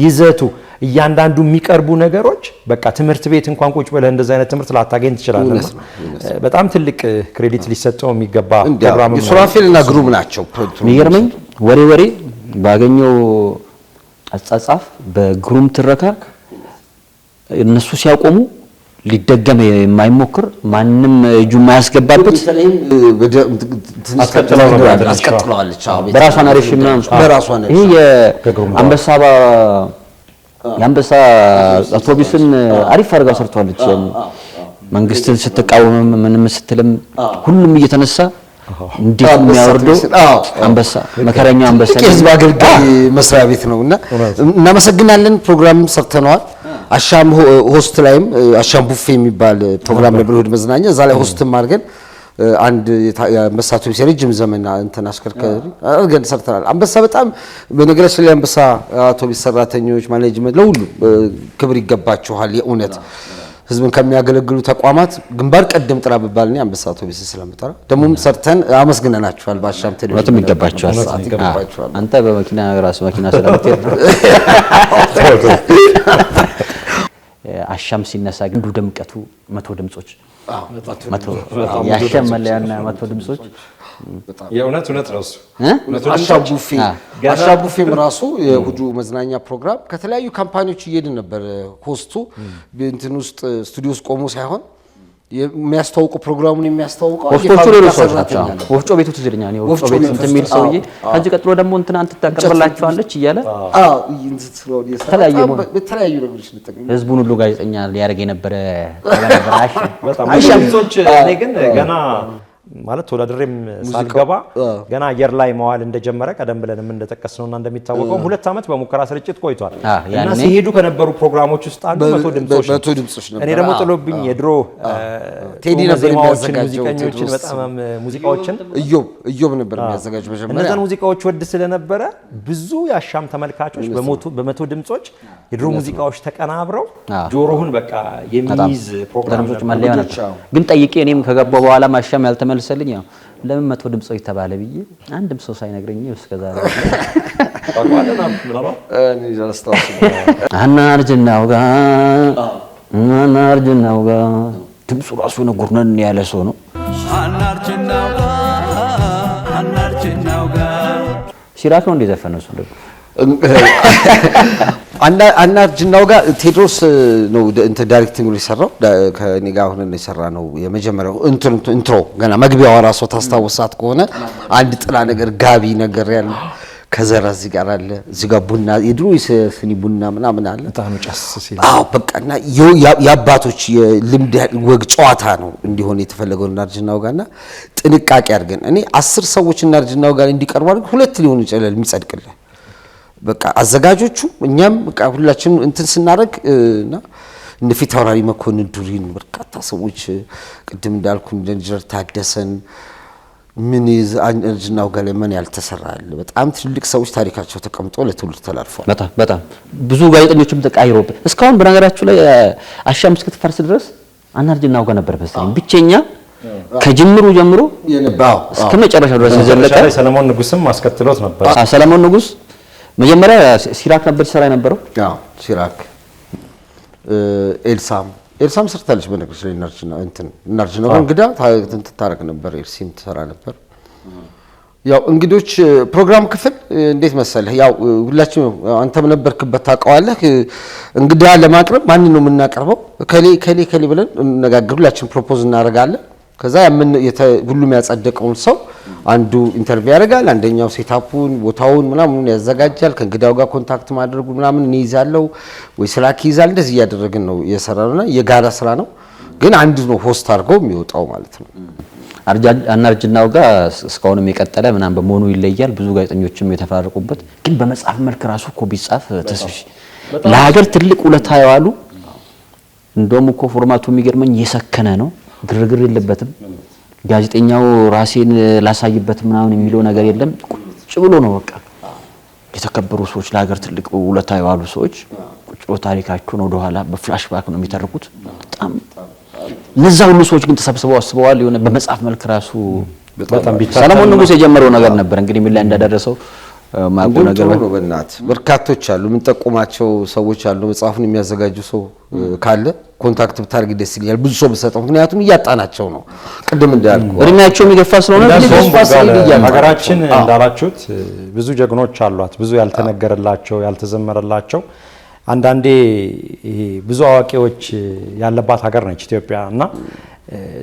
Speaker 2: ይዘቱ እያንዳንዱ የሚቀርቡ ነገሮች በቃ ትምህርት ቤት እንኳን ቁጭ ብለህ እንደዛ አይነት ትምህርት ላታገኝ ትችላለህ በጣም ትልቅ ክሬዲት ሊሰጠው የሚገባ ፕሮግራም ነው
Speaker 1: ሱራፌልና ግሩም ናቸው
Speaker 3: የሚገርመኝ ወሬ ባገኘው አጻጻፍ በግሩም ትረካ እነሱ ሲያቆሙ ሊደገም የማይሞክር ማንንም እጁ የማያስገባበት
Speaker 1: አስቀጥለዋለች
Speaker 3: በራሷ ናሬሽን ይሄ የአንበሳ አውቶቡስን አሪፍ አድርጋ ሰርቷለች መንግስትን ስትቃወም ምንም ስትልም ሁሉም እየተነሳ እንዴት የሚያወርደው አንበሳ መከረኛው አንበሳ
Speaker 1: የህዝብ አገልጋይ መስሪያ ቤት ነውና እናመሰግናለን ፕሮግራም ሰርተናል አሻም ሆስት ላይም አሻም ቡፌ የሚባል ፕሮግራም ነበር ወደ መዝናኛ እዛ ላይ ሆስትም አድርገን አንድ የአንበሳ አውቶቡስ የረጅም ዘመን እንትን አሽከርካሪ አድርገን ሰርተናል አንበሳ በጣም በነገራችን ላይ አንበሳ አውቶቡስ ሰራተኞች ማኔጅመንት ለሁሉ ክብር ይገባቸዋል የእውነት ህዝብን ከሚያገለግሉ ተቋማት ግንባር ቀደም ጥራ በባልኔ አንበሳ አውቶቡስ ስለምጠራ ደሞም ሰርተን አመስግነናችኋል። በአሻም ቴሌቪዥን
Speaker 3: ይገባችኋል። አንተ በመኪና ራስ መኪና ስለምትሄድ አሻም ሲነሳ ግን ድምቀቱ 100 ድምጾች የአሻም መለያና 100 ድምጾች
Speaker 2: የእውነት ነው።
Speaker 1: አሻቡፌም ራሱ የእሁዱ መዝናኛ ፕሮግራም ከተለያዩ ካምፓኒዎች እየሄድን ነበር። ሆስቱ እንትን ውስጥ ስቱዲዮ ውስጥ ቆሞ ሳይሆን የሚያስተዋውቁ ፕሮግራሙን የሚያስተዋውቀው
Speaker 3: ወፍጮ ሌሎች ሰዎች ናቸው። ወፍጮ ቤቱ ትዝልኛል። ወፍጮ ቤት እንትን የሚል ሰውዬ ከዚህ ቀጥሎ ደግሞ እንትን አንተ ታቀርብላችኋለች እያለ
Speaker 1: በተለያዩ ነገሮች ልጠቅም
Speaker 3: ህዝቡን ሁሉ ጋዜጠኛ ሊያደርግ የነበረ
Speaker 2: በጣም ብዙዎች እኔ ግን ገና ማለት ተወዳድሬም ሳልገባ ገና አየር ላይ መዋል እንደጀመረ ቀደም ብለንም እንደተጠቀስነውና እንደሚታወቀው 2 ዓመት በሙከራ ስርጭት ቆይቷል እና ሲሄዱ ከነበሩ ፕሮግራሞች ውስጥ አንዱ 100 ድምጾች ነበር። እኔ ደግሞ ጥሎብኝ የድሮ
Speaker 1: ቴዲ ነበር የሚያዘጋጀው
Speaker 2: ሙዚቀኞችን በጣም ሙዚቃዎችን
Speaker 1: እዮብ ነበር የሚያዘጋጅ መጀመሪያ
Speaker 2: እነዛን ሙዚቃዎች ወድ ስለነበረ ብዙ የአሻም ተመልካቾች በ100 ድምጾች የድሮ ሙዚቃዎች ተቀናብረው ጆሮሁን በቃ የሚይዝ ፕሮግራሞች
Speaker 3: ማለያ ነበር። ግን ጠይቄ እኔም ከገባው በኋላ አሻም ያልተመለሰልኝ ያው ለምን 100 ድምጾች ተባለ ብዬ አንድም ሰው ሳይነግረኝ እስከዛሬ አናርጅናው ጋር ድምጹ ራሱ ነው ጉርነን ያለ ሰው ነው። ሲራክ ነው እንደዘፈነው እሱ ደግሞ
Speaker 1: አናርጅናው ጋር ቴድሮስ ነው እንትን ዳይሬክቲንግ ነው የሰራው። ከኔ ጋር ሆነን የሰራ ነው የመጀመሪያው ኢንትሮ ገና መግቢያው ራሱ ታስታውሳት ከሆነ አንድ ጥላ ነገር ጋቢ ነገር ያለ ከዘራ እዚህ ጋር አለ። እዚህ ጋር ቡና የድሮ ስኒ ቡና ምናምን አለ።
Speaker 2: በጣም ጫስ ሲል
Speaker 1: በቃና የአባቶች የልምድ ወግ ጨዋታ ነው እንዲሆን የተፈለገው አናርጅናው ጋርና ጥንቃቄ አድርገን እኔ 10 ሰዎች አናርጅናው ጋር እንዲቀርቡ አድርገን 2 ሊሆኑ ይችላል የሚጸድቅልህ በቃ አዘጋጆቹ እኛም በቃ ሁላችን እንትን ስናደርግ እና እነ ፊት አውራሪ መኮንን ዱሪን በርካታ ሰዎች ቅድም እንዳልኩ ኢንጂነር ታደሰን ምን አናርጅናው ጋር ለምን ያልተሰራል በጣም ትልቅ ሰዎች ታሪካቸው ተቀምጦ ለትውልድ ተላልፏል።
Speaker 3: በጣም ብዙ ጋዜጠኞችም ተቃይሮበት እስካሁን በነገራችሁ ላይ አሻም እስክትፈርስ ድረስ አናርጅናው ጋር ነበር መሰለኝ ብቸኛ ከጅምሩ ጀምሮ እስከ መጨረሻው ድረስ ዘለቀ።
Speaker 2: ሰለሞን ንጉስም አስከትሎት ነበር።
Speaker 3: ሰለሞን ንጉስ መጀመሪያ ሲራክ ነበር ሲሰራ የነበረው።
Speaker 1: ሲራክ ኤልሳም ሰርታለች በነገርሽ ላይ እናርጅናው እንግዳ ታረቅ ነበር። ኤልሲም ትሰራ ነበር። ያው እንግዶች ፕሮግራም ክፍል እንዴት መሰለህ ያው ሁላችን አንተም ነበርክበት ታውቀዋለህ። እንግዳ ለማቅረብ ማን ነው የምናቀርበው ከሌ ብለን እንነጋገር ሁላችን ፕሮፖዝ እናደርጋለን። ከዛ ሁሉም ያጸደቀውን ሰው አንዱ ኢንተርቪው ያደርጋል፣ አንደኛው ሴታፑን ቦታውን ምናምን ያዘጋጃል። ከእንግዳው ጋር ኮንታክት ማድረጉ ምናምን እኔ ይዛለው ወይ ስላክ ይዛል። እንደዚህ እያደረግን ነው የሰራነውና የጋራ ስራ ነው። ግን አንድ ነው ሆስት አድርገው የሚወጣው ማለት ነው።
Speaker 3: አናርጅናው ጋር እስካሁንም የቀጠለ ምናምን በመሆኑ ይለያል። ብዙ ጋዜጠኞችም የተፈራረቁበት ግን በመጽሐፍ መልክ ራሱ እኮ ቢጻፍ ተስፋሽ ለሀገር ትልቅ ውለታ ያዋሉ እንደውም እኮ ፎርማቱ የሚገርመኝ የሰከነ ነው። ግርግር የለበትም። ጋዜጠኛው ራሴን ላሳይበት ምናምን የሚለው ነገር የለም። ቁጭ ብሎ ነው በቃ የተከበሩ ሰዎች ለሀገር ትልቅ ውለታ ያዋሉ ሰዎች ቁጭ ብሎ ታሪካቸውን ወደ ኋላ በፍላሽባክ ነው የሚተርኩት። በጣም እነዛ ሁሉ ሰዎች ግን ተሰብስበው አስበዋል። የሆነ በመጽሐፍ መልክ ራሱ
Speaker 2: በጣም
Speaker 3: ሰለሞን ንጉስ የጀመረው ነገር ነበር። እንግዲህ ምን ላይ እንዳደረሰው ማቆ ነገር
Speaker 1: ነው። በእናት በርካቶች አሉ የምንጠቁማቸው ሰዎች አሉ። መጽሐፉን የሚያዘጋጁ ሰው ካለ ኮንታክት ብታርግ ደስ ይላል። ብዙ ሰው በሰጠው ምክንያቱም እያጣናቸው ነው። ቅድም እንዳልኩ
Speaker 3: እድሜያቸው የሚገፋ ስለሆነ
Speaker 2: ሀገራችን እንዳላችሁት ብዙ ጀግኖች አሏት። ብዙ ያልተነገረላቸው ያልተዘመረላቸው አንዳንዴ ይሄ ብዙ አዋቂዎች ያለባት ሀገር ነች ኢትዮጵያ እና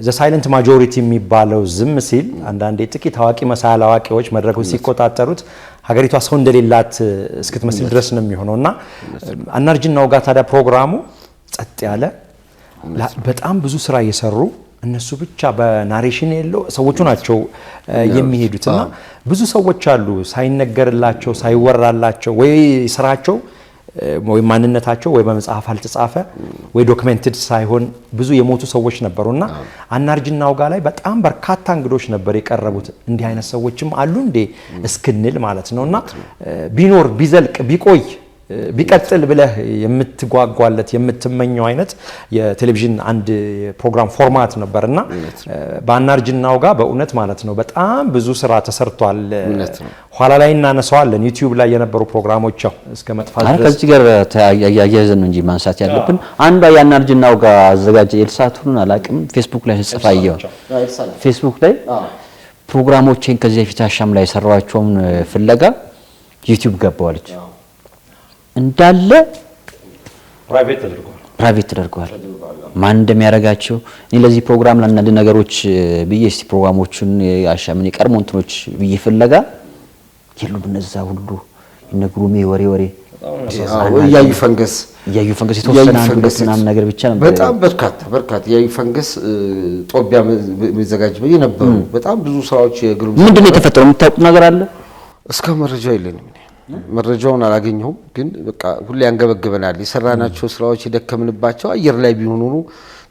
Speaker 2: ዘ ሳይለንት ማጆሪቲ የሚባለው ዝም ሲል አንዳንዴ ጥቂት አዋቂ መሳል አዋቂዎች መድረኩን ሲቆጣጠሩት ሀገሪቷ ሰው እንደሌላት እስክትመስል ድረስ ነው የሚሆነውና አናርጅናው ጋር ታዲያ ፕሮግራሙ ጸጥ ያለ በጣም ብዙ ስራ እየሰሩ እነሱ ብቻ በናሬሽን የለው ሰዎቹ ናቸው የሚሄዱትና ብዙ ሰዎች አሉ ሳይነገርላቸው ሳይወራላቸው ወይ ስራቸው ወይ ማንነታቸው ወይ በመጽሐፍ አልተጻፈ ወይ ዶክመንትድ ሳይሆን ብዙ የሞቱ ሰዎች ነበሩና አናርጅናው ጋር ላይ በጣም በርካታ እንግዶች ነበር የቀረቡት። እንዲህ አይነት ሰዎችም አሉ እንዴ እስክንል ማለት ነውና ቢኖር ቢዘልቅ ቢቆይ ቢቀጥል ብለህ የምትጓጓለት የምትመኘው አይነት የቴሌቪዥን አንድ ፕሮግራም ፎርማት ነበርና ባናርጅናው ጋር በእውነት ማለት ነው በጣም ብዙ ስራ ተሰርቷል። ኋላ ላይ እናነሳዋለን። ዩቲዩብ ላይ የነበሩ ፕሮግራሞች እስከ መጥፋት ድረስ
Speaker 3: ከዚህ ጋር ያያይዘን እንጂ ማንሳት ያለብን አንዷ ያናርጅናው ጋር አዘጋጀ ኤልሳቱን አላቅም ፌስቡክ ላይ ጽፋየው ፌስቡክ ላይ ፕሮግራሞችን ከዚህ በፊት አሻም ላይ ሰራዋቸውን ፍለጋ ዩቲዩብ ገባዋለች እንዳለ ፕራይቬት ተደርጓል። ማን እንደሚያረጋቸው እኔ ለዚህ ፕሮግራም ለአንዳንድ ነገሮች ብዬ እስቲ ፕሮግራሞቹን አሻምን የቀርሞ እንትኖች ብዬ ፍለጋ የሉም እነዛ ሁሉ ይነግሩሜ ወሬ
Speaker 1: ያዩ ፈንገስ
Speaker 3: የተወሰነ አንድ ምናምን ነገር ብቻ ነበር።
Speaker 1: በጣም በርካታ ያዩ ፈንገስ ጦቢያ የሚዘጋጅ በየነበሩ በጣም ብዙ ስራዎች የግሩም
Speaker 3: ምንድነው የተፈጠረው የምታውቁት ነገር አለ?
Speaker 1: እስከ መረጃ የለንም። መረጃውን አላገኘሁም፣ ግን በቃ ሁሌ ያንገበግበናል። የሰራናቸው ስራዎች የደከምንባቸው አየር ላይ ቢሆኑ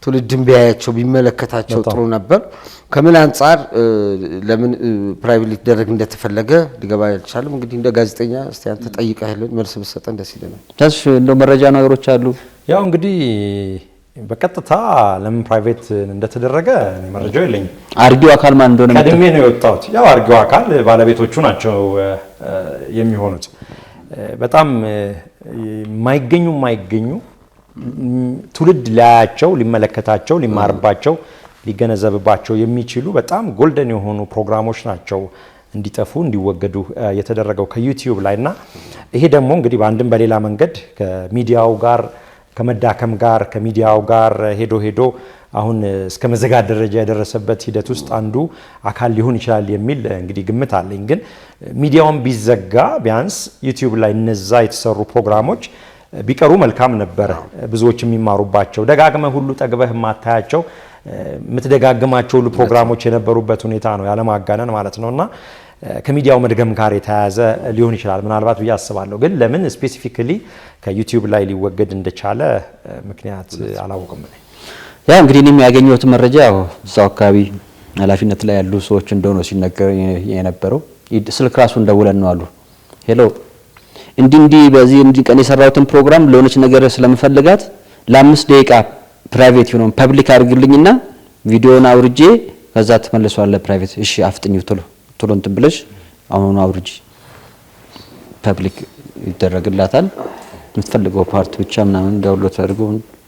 Speaker 1: ትውልድን ቢያያቸው ቢመለከታቸው ጥሩ ነበር። ከምን አንፃር ለምን ፕራይቬት ሊደረግ እንደተፈለገ ሊገባ አልቻለም። እንግዲህ እንደ ጋዜጠኛ እስቲ አንተ ጠይቀህልን መልስ ብትሰጠን ደስ ይለናል።
Speaker 3: ታሽ እንደ መረጃ ነገሮች አሉ።
Speaker 2: ያው እንግዲህ በቀጥታ ለምን ፕራይቬት እንደተደረገ መረጃው የለኝም።
Speaker 3: አርጊው አካል ማን እንደሆነ
Speaker 2: ቀድሜ ነው የወጣሁት። ያው አርጊው አካል ባለቤቶቹ ናቸው የሚሆኑት። በጣም የማይገኙ ትውልድ ላያቸው ሊመለከታቸው ሊማርባቸው ሊገነዘብባቸው የሚችሉ በጣም ጎልደን የሆኑ ፕሮግራሞች ናቸው እንዲጠፉ እንዲወገዱ የተደረገው ከዩቲዩብ ላይና ይሄ ደግሞ እንግዲህ በአንድም በሌላ መንገድ ከሚዲያው ጋር ከመዳከም ጋር ከሚዲያው ጋር ሄዶ አሁን እስከ መዘጋት ደረጃ የደረሰበት ሂደት ውስጥ አንዱ አካል ሊሆን ይችላል የሚል እንግዲህ ግምት አለኝ። ግን ሚዲያውን ቢዘጋ ቢያንስ ዩቲዩብ ላይ እነዛ የተሰሩ ፕሮግራሞች ቢቀሩ መልካም ነበረ። ብዙዎች የሚማሩባቸው ደጋግመህ ሁሉ ጠግበህ ማታያቸው የምትደጋግማቸው ሁሉ ፕሮግራሞች የነበሩበት ሁኔታ ነው ያለማጋነን ማለት ነውና ከሚዲያው መድገም ጋር የተያያዘ ሊሆን ይችላል ምናልባት ብዬ አስባለሁ። ግን ለምን ስፔሲፊካሊ ከዩቲዩብ ላይ ሊወገድ እንደቻለ ምክንያት አላውቅም።
Speaker 3: ያ እንግዲህ እኔም ያገኘሁት መረጃ እዛው አካባቢ ኃላፊነት ላይ ያሉ ሰዎች እንደሆነ ሲነገር የነበረው ስልክ ራሱ እንደውለን ነው አሉ ሄሎ እንዲህ በዚህ ቀን የሰራሁትን ፕሮግራም ለሆነች ነገር ስለምፈልጋት ለ5 ደቂቃ ፕራይቬት ይሁን ፐብሊክ አድርግልኝና ቪዲዮውን አውርጄ ከዛ ተመልሷል ፕራይቬት። እሺ አፍጥኙ ቶሎ እንትን ብለሽ አሁን አውርጂ ፐብሊክ ይደረግላታል። የምትፈልገው ፓርት ብቻ ምናምን ዳውንሎድ አድርጎ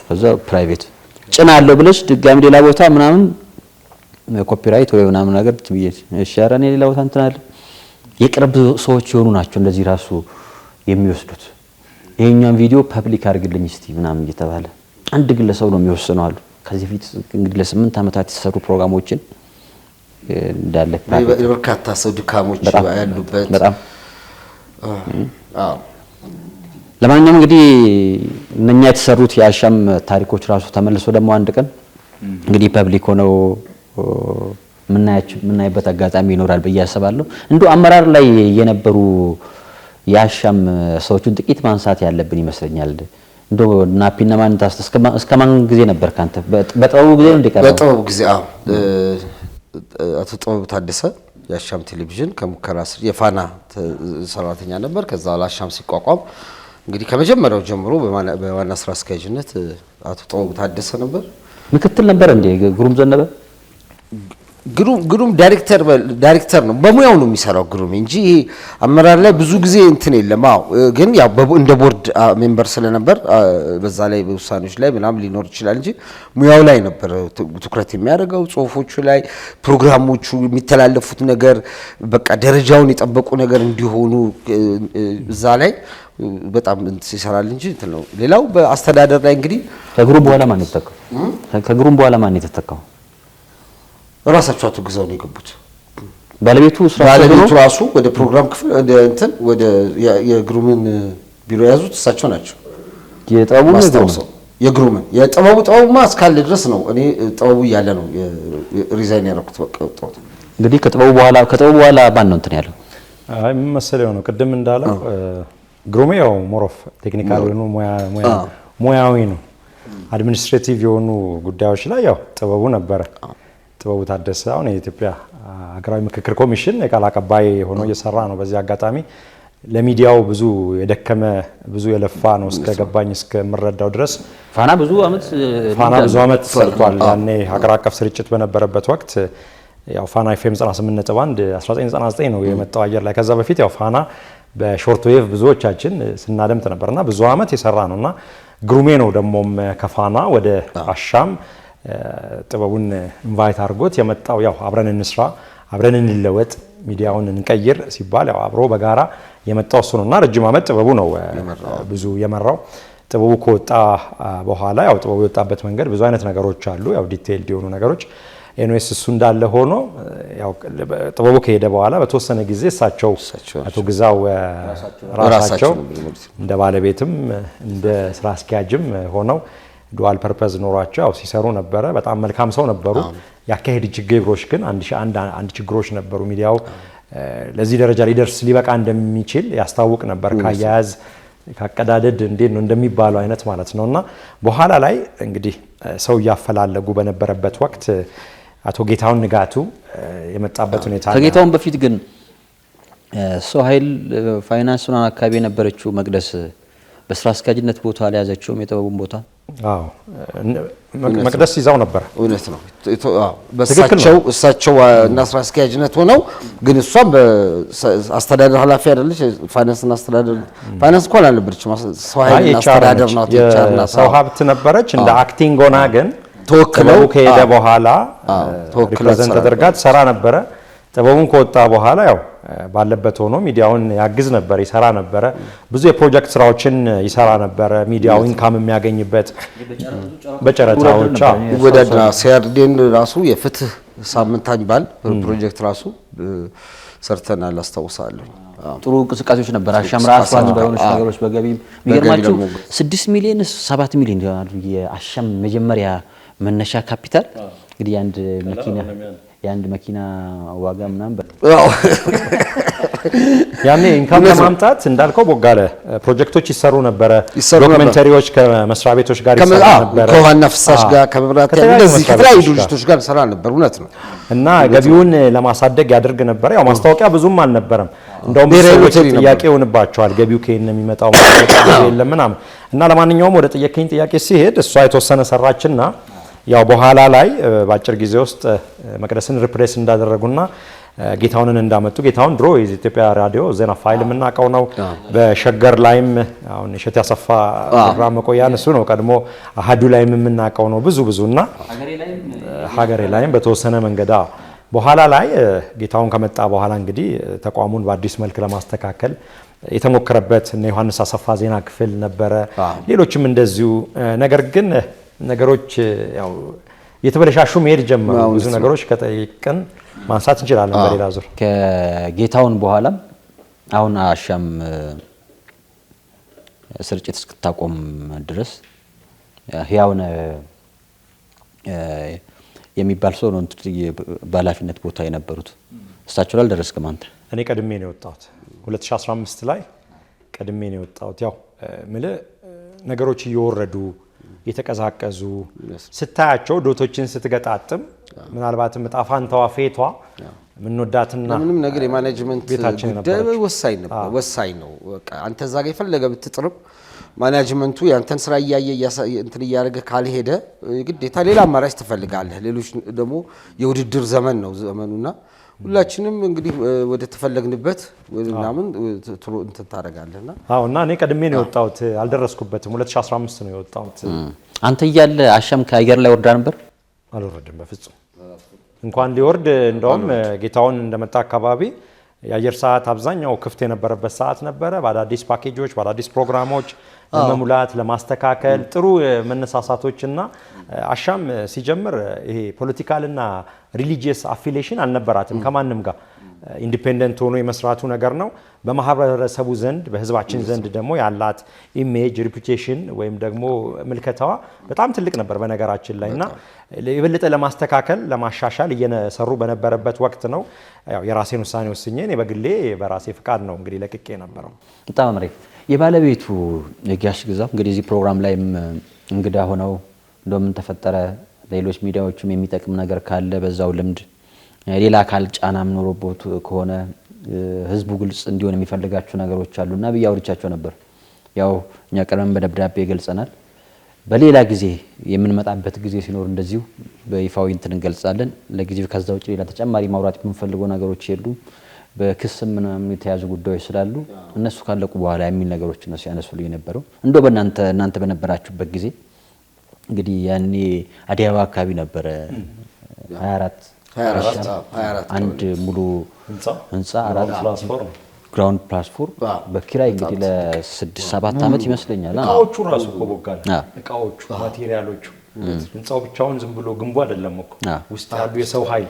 Speaker 3: ከዛ ፕራይቬት ጭናለሁ ብለሽ ድጋሚ ሌላ ቦታ ምናምን ኮፒራይት ወይ ምናምን ነገር ትብዬ እሺ ኧረ እኔ ሌላ ቦታ እንትን አለ። የቅርብ ሰዎች የሆኑ ናቸው እንደዚህ ራሱ የሚወስዱት። ይሄኛውን ቪዲዮ ፐብሊክ አድርግልኝ እስቲ ምናምን እየተባለ አንድ ግለሰብ ነው የሚወስነው አሉ። ከዚህ ፊት እንግዲህ ለ8 ዓመታት የተሰሩ ፕሮግራሞችን እንዳለ
Speaker 1: በርካታ ሰው ድካሞች ያሉበት በጣም
Speaker 3: ለማንኛውም እንግዲህ እነኛ የተሰሩት የአሻም ታሪኮች ራሱ ተመልሶ ደግሞ አንድ ቀን እንግዲህ ፐብሊክ ሆነው ምናይበት አጋጣሚ ይኖራል ብዬ አስባለሁ። እንዶ አመራር ላይ የነበሩ የአሻም ሰዎችን ጥቂት ማንሳት ያለብን ይመስለኛል። እንዶ ናፒና ማን እስከማን ጊዜ ነበር ካንተ በጥበቡ ጊዜ እንደቀረ
Speaker 1: በጥበቡ ጊዜ አቶ ጥበቡ ታደሰ የአሻም ቴሌቪዥን ከሙከራ ስር የፋና ሰራተኛ ነበር። ከዛ ለአሻም ሲቋቋም እንግዲህ ከመጀመሪያው ጀምሮ በዋና ስራ አስኪያጅነት አቶ ጥበቡ ታደሰ ነበር።
Speaker 3: ምክትል ነበር እንዴ ግሩም ዘነበ?
Speaker 1: ግሩም ዳይሬክተር ነው በሙያው ነው የሚሰራው ግሩም እንጂ አመራር ላይ ብዙ ጊዜ እንትን የለም። ግን ያው እንደ ቦርድ ሜምበር ስለነበር በዛ ላይ በውሳኔዎች ላይ ምናምን ሊኖር ይችላል እንጂ ሙያው ላይ ነበር ትኩረት የሚያደርገው። ጽሁፎቹ ላይ ፕሮግራሞቹ የሚተላለፉት ነገር በቃ ደረጃውን የጠበቁ ነገር እንዲሆኑ እዛ ላይ በጣም ይሰራል እንጂ እንትን ነው። ሌላው በአስተዳደር ላይ እንግዲህ
Speaker 3: ከግሩም በኋላ ማን የተተካው?
Speaker 1: ራሳቸው አቶ ግዛው ነው የገቡት።
Speaker 3: ባለቤቱ
Speaker 1: ራሱ ወደ ፕሮግራም ክፍል ወደ እንትን ወደ የግሩምን ቢሮ ያዙት እሳቸው ናቸው። የጥበቡማ እስካለ ድረስ ነው። እኔ ጥበቡ እያለ ነው ሪዛይን ያደረኩት። በቃ ወጣሁት።
Speaker 3: እንግዲህ ከጥበቡ በኋላ ማን ነው እንትን ያለው?
Speaker 2: አይ መሰለው ነው ቅድም እንዳለው ግሩሜ ያው ሞሮፍ ቴክኒካል ነው ሙያዊ ነው። አድሚኒስትሬቲቭ የሆኑ ጉዳዮች ላይ ያው ጥበቡ ነበረ። ጥበቡ ታደሰ አሁን የኢትዮጵያ ሀገራዊ ምክክር ኮሚሽን የቃል አቀባይ ሆኖ እየሰራ ነው። በዚህ አጋጣሚ ለሚዲያው ብዙ የደከመ ብዙ የለፋ ነው እስከገባኝ እስከምረዳው ድረስ።
Speaker 3: ፋና ብዙ አመት
Speaker 2: ሰርቷል። ያኔ ሀገር አቀፍ ስርጭት በነበረበት ወቅት ያው ፋና ኤፍኤም 98.1 1999 ነው የመጣው አየር ላይ። ከዛ በፊት ያው ፋና በሾርት ዌቭ ብዙዎቻችን ስናደምጥ ነበርና ብዙ አመት የሰራ ነውና ግሩሜ ነው ደሞም ከፋና ወደ አሻም ጥበቡን ኢንቫይት አድርጎት የመጣው። ያው አብረን እንስራ፣ አብረን እንለወጥ፣ ሚዲያውን እንቀይር ሲባል ያው አብሮ በጋራ የመጣው እሱ ነውና ረጅም አመት ጥበቡ ነው ብዙ የመራው። ጥበቡ ከወጣ በኋላ ያው ጥበቡ የወጣበት መንገድ ብዙ አይነት ነገሮች አሉ፣ ያው ዲቴይልድ የሆኑ ነገሮች። ኤንዌስ እሱ እንዳለ ሆኖ ያው ጥበቡ ከሄደ በኋላ በተወሰነ ጊዜ እሳቸው አቶ ግዛው ራሳቸው እንደ ባለቤትም እንደ ስራ አስኪያጅም ሆነው ዱዋል ፐርፐዝ ኖሯቸው ያው ሲሰሩ ነበረ። በጣም መልካም ሰው ነበሩ። ያካሄድ ችግሮች ግን አንድ ችግሮች ነበሩ። ሚዲያው ለዚህ ደረጃ ሊደርስ ሊበቃ እንደሚችል ያስታውቅ ነበር። ካያያዝ ካቀዳደድ እንዴት ነው እንደሚባለው አይነት ማለት ነውና በኋላ ላይ እንግዲህ ሰው ያፈላለጉ በነበረበት ወቅት አቶ ጌታውን ንጋቱ የመጣበት ሁኔታ አለ።
Speaker 3: ከጌታውን በፊት ግን ሰው ኃይል ፋይናንስና አካባቢ የነበረችው መቅደስ በስራ አስኪያጅነት ቦታ አልያዘችውም የጥበቡን ቦታ?
Speaker 2: አዎ መቅደስ ይዛው ነበር።
Speaker 1: እውነት ነው። እሳቸው እና ስራ አስኪያጅነት ሆነው ግን እሷም በአስተዳደር ኃላፊ አይደለች። ፋይናንስና አስተዳደር ፋይናንስ እንኳን አልነበረችም። ሰው ኃይል አስተዳደር ነው።
Speaker 2: ሰው ሀብት ነበረች። እንደ አክቲንግ ሆና ግን ተወክለው ከሄደ በኋላ ሪፕሬዘንት ተደርጋ ትሰራ ነበረ። ጥበቡን ከወጣ በኋላ ያው ባለበት ሆኖ ሚዲያውን ያግዝ ነበር፣ ይሰራ ነበረ። ብዙ የፕሮጀክት ስራዎችን ይሰራ ነበረ። ሚዲያው ኢንካም የሚያገኝበት በጨረታዎች
Speaker 1: ወደና ሲያርዴን ራሱ የፍትህ ሳምንት አንባል ፕሮጀክት ራሱ ሰርተናል አስታውሳለሁ።
Speaker 3: ጥሩ እንቅስቃሴዎች ነበር። አሻም ራሷን በሆነች ነገሮች በገቢም የሚገርማችሁ 6 ሚሊዮን 7 ሚሊዮን ይሆናል የአሻም መጀመሪያ መነሻ ካፒታል። እንግዲህ የአንድ መኪና ዋጋ ምናምን
Speaker 2: ያኔ ኢንካም ለማምጣት እንዳልከው ቦጋለ ፕሮጀክቶች ይሰሩ ነበረ። ዶክመንተሪዎች ከመስሪያ ቤቶች ጋር ይሰሩ ነበረ።
Speaker 1: ከዋና ፍሳሽ ጋር ከመብራት ጋር እንደዚህ ከተለያዩ ድርጅቶች ጋር ሰራ ነበር። እውነት ነው።
Speaker 2: እና ገቢውን ለማሳደግ ያደርግ ነበር። ያው ማስታወቂያ ብዙም አልነበረም። እንደውም ሰዎች ጥያቄ ሆነባቸዋል። ገቢው ከየት ነው የሚመጣው? ማስታወቂያ የለም ምናምን። እና ለማንኛውም ወደ ጠየቀኝ ጥያቄ ሲሄድ እሷ የተወሰነ ሰራችና ያው በኋላ ላይ በአጭር ጊዜ ውስጥ መቅደስን ሪፕሌስ እንዳደረጉና ጌታውንን እንዳመጡ። ጌታውን ድሮ የኢትዮጵያ ራዲዮ ዜና ፋይል የምናውቀው ነው። በሸገር ላይም አሁን እሸት ያሰፋ ፕሮግራም መቆያን እሱ ነው። ቀድሞ አሃዱ ላይም የምናውቀው ነው ብዙና ሀገሬ ላይም በተወሰነ መንገድ በኋላ ላይ ጌታውን ከመጣ በኋላ እንግዲህ ተቋሙን በአዲስ መልክ ለማስተካከል የተሞከረበት እነ ዮሐንስ አሰፋ ዜና ክፍል ነበረ፣ ሌሎችም እንደዚሁ። ነገር ግን ነገሮች ያው የተበለሻሹ መሄድ ጀመሩ። ብዙ ነገሮች ከጠይቅን ማንሳት እንችላለን በሌላ ዙር።
Speaker 3: ከጌታውን በኋላ አሁን አሻም ስርጭት እስክታቆም ድረስ ህያውነ የሚባል ሰው ነው ባላፊነት ቦታ የነበሩት። እሳቸው ላይ አልደረስክም አንተ?
Speaker 2: እኔ ቀድሜ ነው የወጣሁት 2015 ላይ ቀድሜ ነው የወጣሁት። ያው ምልህ ነገሮች እየወረዱ የተቀዛቀዙ ስታያቸው ዶቶችን ስትገጣጥም ምናልባትም ጣፋንታዋ ፌቷ ምንወዳትና
Speaker 1: ምንም ነገር የማኔጅመንት ጉዳይ ወሳኝ ነው። በቃ አንተ እዛ ጋር የፈለገ ብትጥርም ማኔጅመንቱ ያንተን ስራ እንትን እያደረገ ካልሄደ ግዴታ ሌላ አማራጭ ትፈልጋለህ። ሌሎች ደግሞ የውድድር ዘመን ነው ዘመኑና ሁላችንም እንግዲህ ወደ ተፈለግንበት ወደናምን እንትን ታደርጋለህና
Speaker 2: እና እኔ ቀድሜ ነው የወጣሁት። አልደረስኩበትም። 2015 ነው የወጣሁት።
Speaker 3: አንተ እያለ አሻም ከአየር ላይ ወርዳ ነበር?
Speaker 2: አልወረድም በፍጹም። እንኳን ሊወርድ እንደውም ጌታውን እንደመጣ አካባቢ የአየር ሰዓት አብዛኛው ክፍት የነበረበት ሰዓት ነበረ። በአዳዲስ ፓኬጆች በአዳዲስ ፕሮግራሞች ለመሙላት ለማስተካከል ጥሩ መነሳሳቶችና አሻም ሲጀምር ይሄ ፖለቲካልና ሪሊጂየስ አፊሊዬሽን አልነበራትም ከማንም ጋር ኢንዲፔንደንት ሆኖ የመስራቱ ነገር ነው። በማህበረሰቡ ዘንድ በህዝባችን ዘንድ ደግሞ ያላት ኢሜጅ ሪፑቴሽን ወይም ደግሞ ምልከታዋ በጣም ትልቅ ነበር በነገራችን ላይና የበለጠ ለማስተካከል ለማሻሻል እየሰሩ በነበረበት ወቅት ነው ያው የራሴን ውሳኔ ወስኜ እኔ በግሌ በራሴ ፍቃድ ነው እንግዲህ ለቅቄ ነበረው።
Speaker 3: በጣም አሪፍ። የባለቤቱ የጋሽ ግዛው እንግዲህ እዚህ ፕሮግራም ላይም እንግዳ ሆነው እንደምን ተፈጠረ ሌሎች ሚዲያዎችም የሚጠቅም ነገር ካለ በዛው ልምድ ሌላ አካል ጫናም ኖሮበት ከሆነ ህዝቡ ግልጽ እንዲሆን የሚፈልጋቸው ነገሮች አሉና ብዬ አውርቻቸው ነበር። ያው እኛ ቀደም በደብዳቤ ገልጸናል። በሌላ ጊዜ የምንመጣበት ጊዜ ሲኖር እንደዚሁ በይፋዊ እንትን እንገልጻለን። ለጊዜው ከዛ ውጪ ሌላ ተጨማሪ ማውራት የምንፈልገው ነገሮች የሉም። በክስም ምናምን የተያዙ ጉዳዮች ስላሉ እነሱ ካለቁ በኋላ የሚል ነገሮች ነው ሲያነሱልኝ የነበረው። እንደው እናንተ በነበራችሁበት ጊዜ እንግዲህ ያኔ አዲስ አበባ አካባቢ ነበረ 24 አንድ ሙሉ ህንጻ 4 ግራውንድ ፕላትፎርም በኪራይ እንግዲህ ለ6-7 አመት ይመስለኛል።
Speaker 2: እቃዎቹ ራሱ ቦጋለ እቃዎቹ ማቴሪያሎቹ ህንጻው ብቻውን ዝም ብሎ ግንቡ አይደለም እኮ ውስጥ ያሉ የሰው ኃይል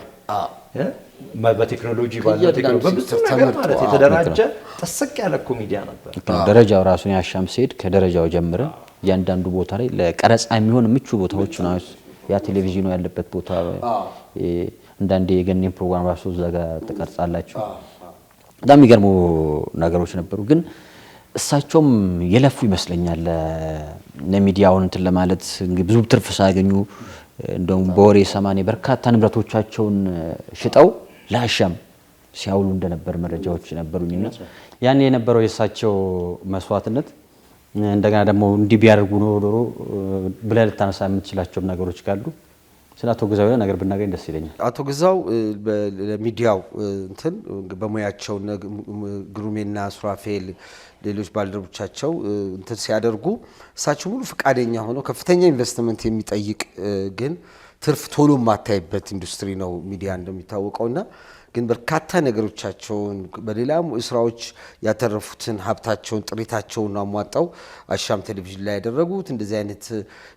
Speaker 2: በቴክኖሎጂ በብዙ ነገር ማለት የተደራጀ ጥስቅ ያለ እኮ ሚዲያ ነበር።
Speaker 3: ደረጃው ራሱን ያሻም ሲሄድ ከደረጃው ጀምረ እያንዳንዱ ቦታ ላይ ለቀረጻ የሚሆን ምቹ ቦታዎች ነው። ያ ቴሌቪዥኑ ያለበት ቦታ እንዳንዴ የገኔን ፕሮግራም ራሱ ዘጋ ተቀርጻላችሁ። በጣም የሚገርሙ ነገሮች ነበሩ። ግን እሳቸውም የለፉ ይመስለኛል ለሚዲያውን እንትን ለማለት ብዙ ትርፍ ሳያገኙ እንደውም በወሬ ሰማኔ በርካታ ንብረቶቻቸውን ሽጠው ለአሻም ሲያውሉ እንደነበር መረጃዎች ነበሩኝና ያን የነበረው የእሳቸው መስዋዕትነት እንደገና ደግሞ እንዲህ ቢያደርጉ ኖሮ ብለህ ልታነሳ የምትችላቸው ነገሮች ካሉ ስለ አቶ ግዛው ነገር ብናገኝ ደስ ይለኛል።
Speaker 1: አቶ ግዛው ለሚዲያው እንትን በሙያቸው ግሩሜና ሱራፌል ሌሎች ባልደረቦቻቸው እንትን ሲያደርጉ እሳቸው ሙሉ ፈቃደኛ ሆነው ከፍተኛ ኢንቨስትመንት የሚጠይቅ ግን ትርፍ ቶሎ ማታይበት ኢንዱስትሪ ነው ሚዲያ እንደሚታወቀውና ግን በርካታ ነገሮቻቸውን በሌላ ስራዎች ያተረፉትን ሀብታቸውን ጥሪታቸውን አሟጣው አሻም ቴሌቪዥን ላይ ያደረጉት እንደዚህ አይነት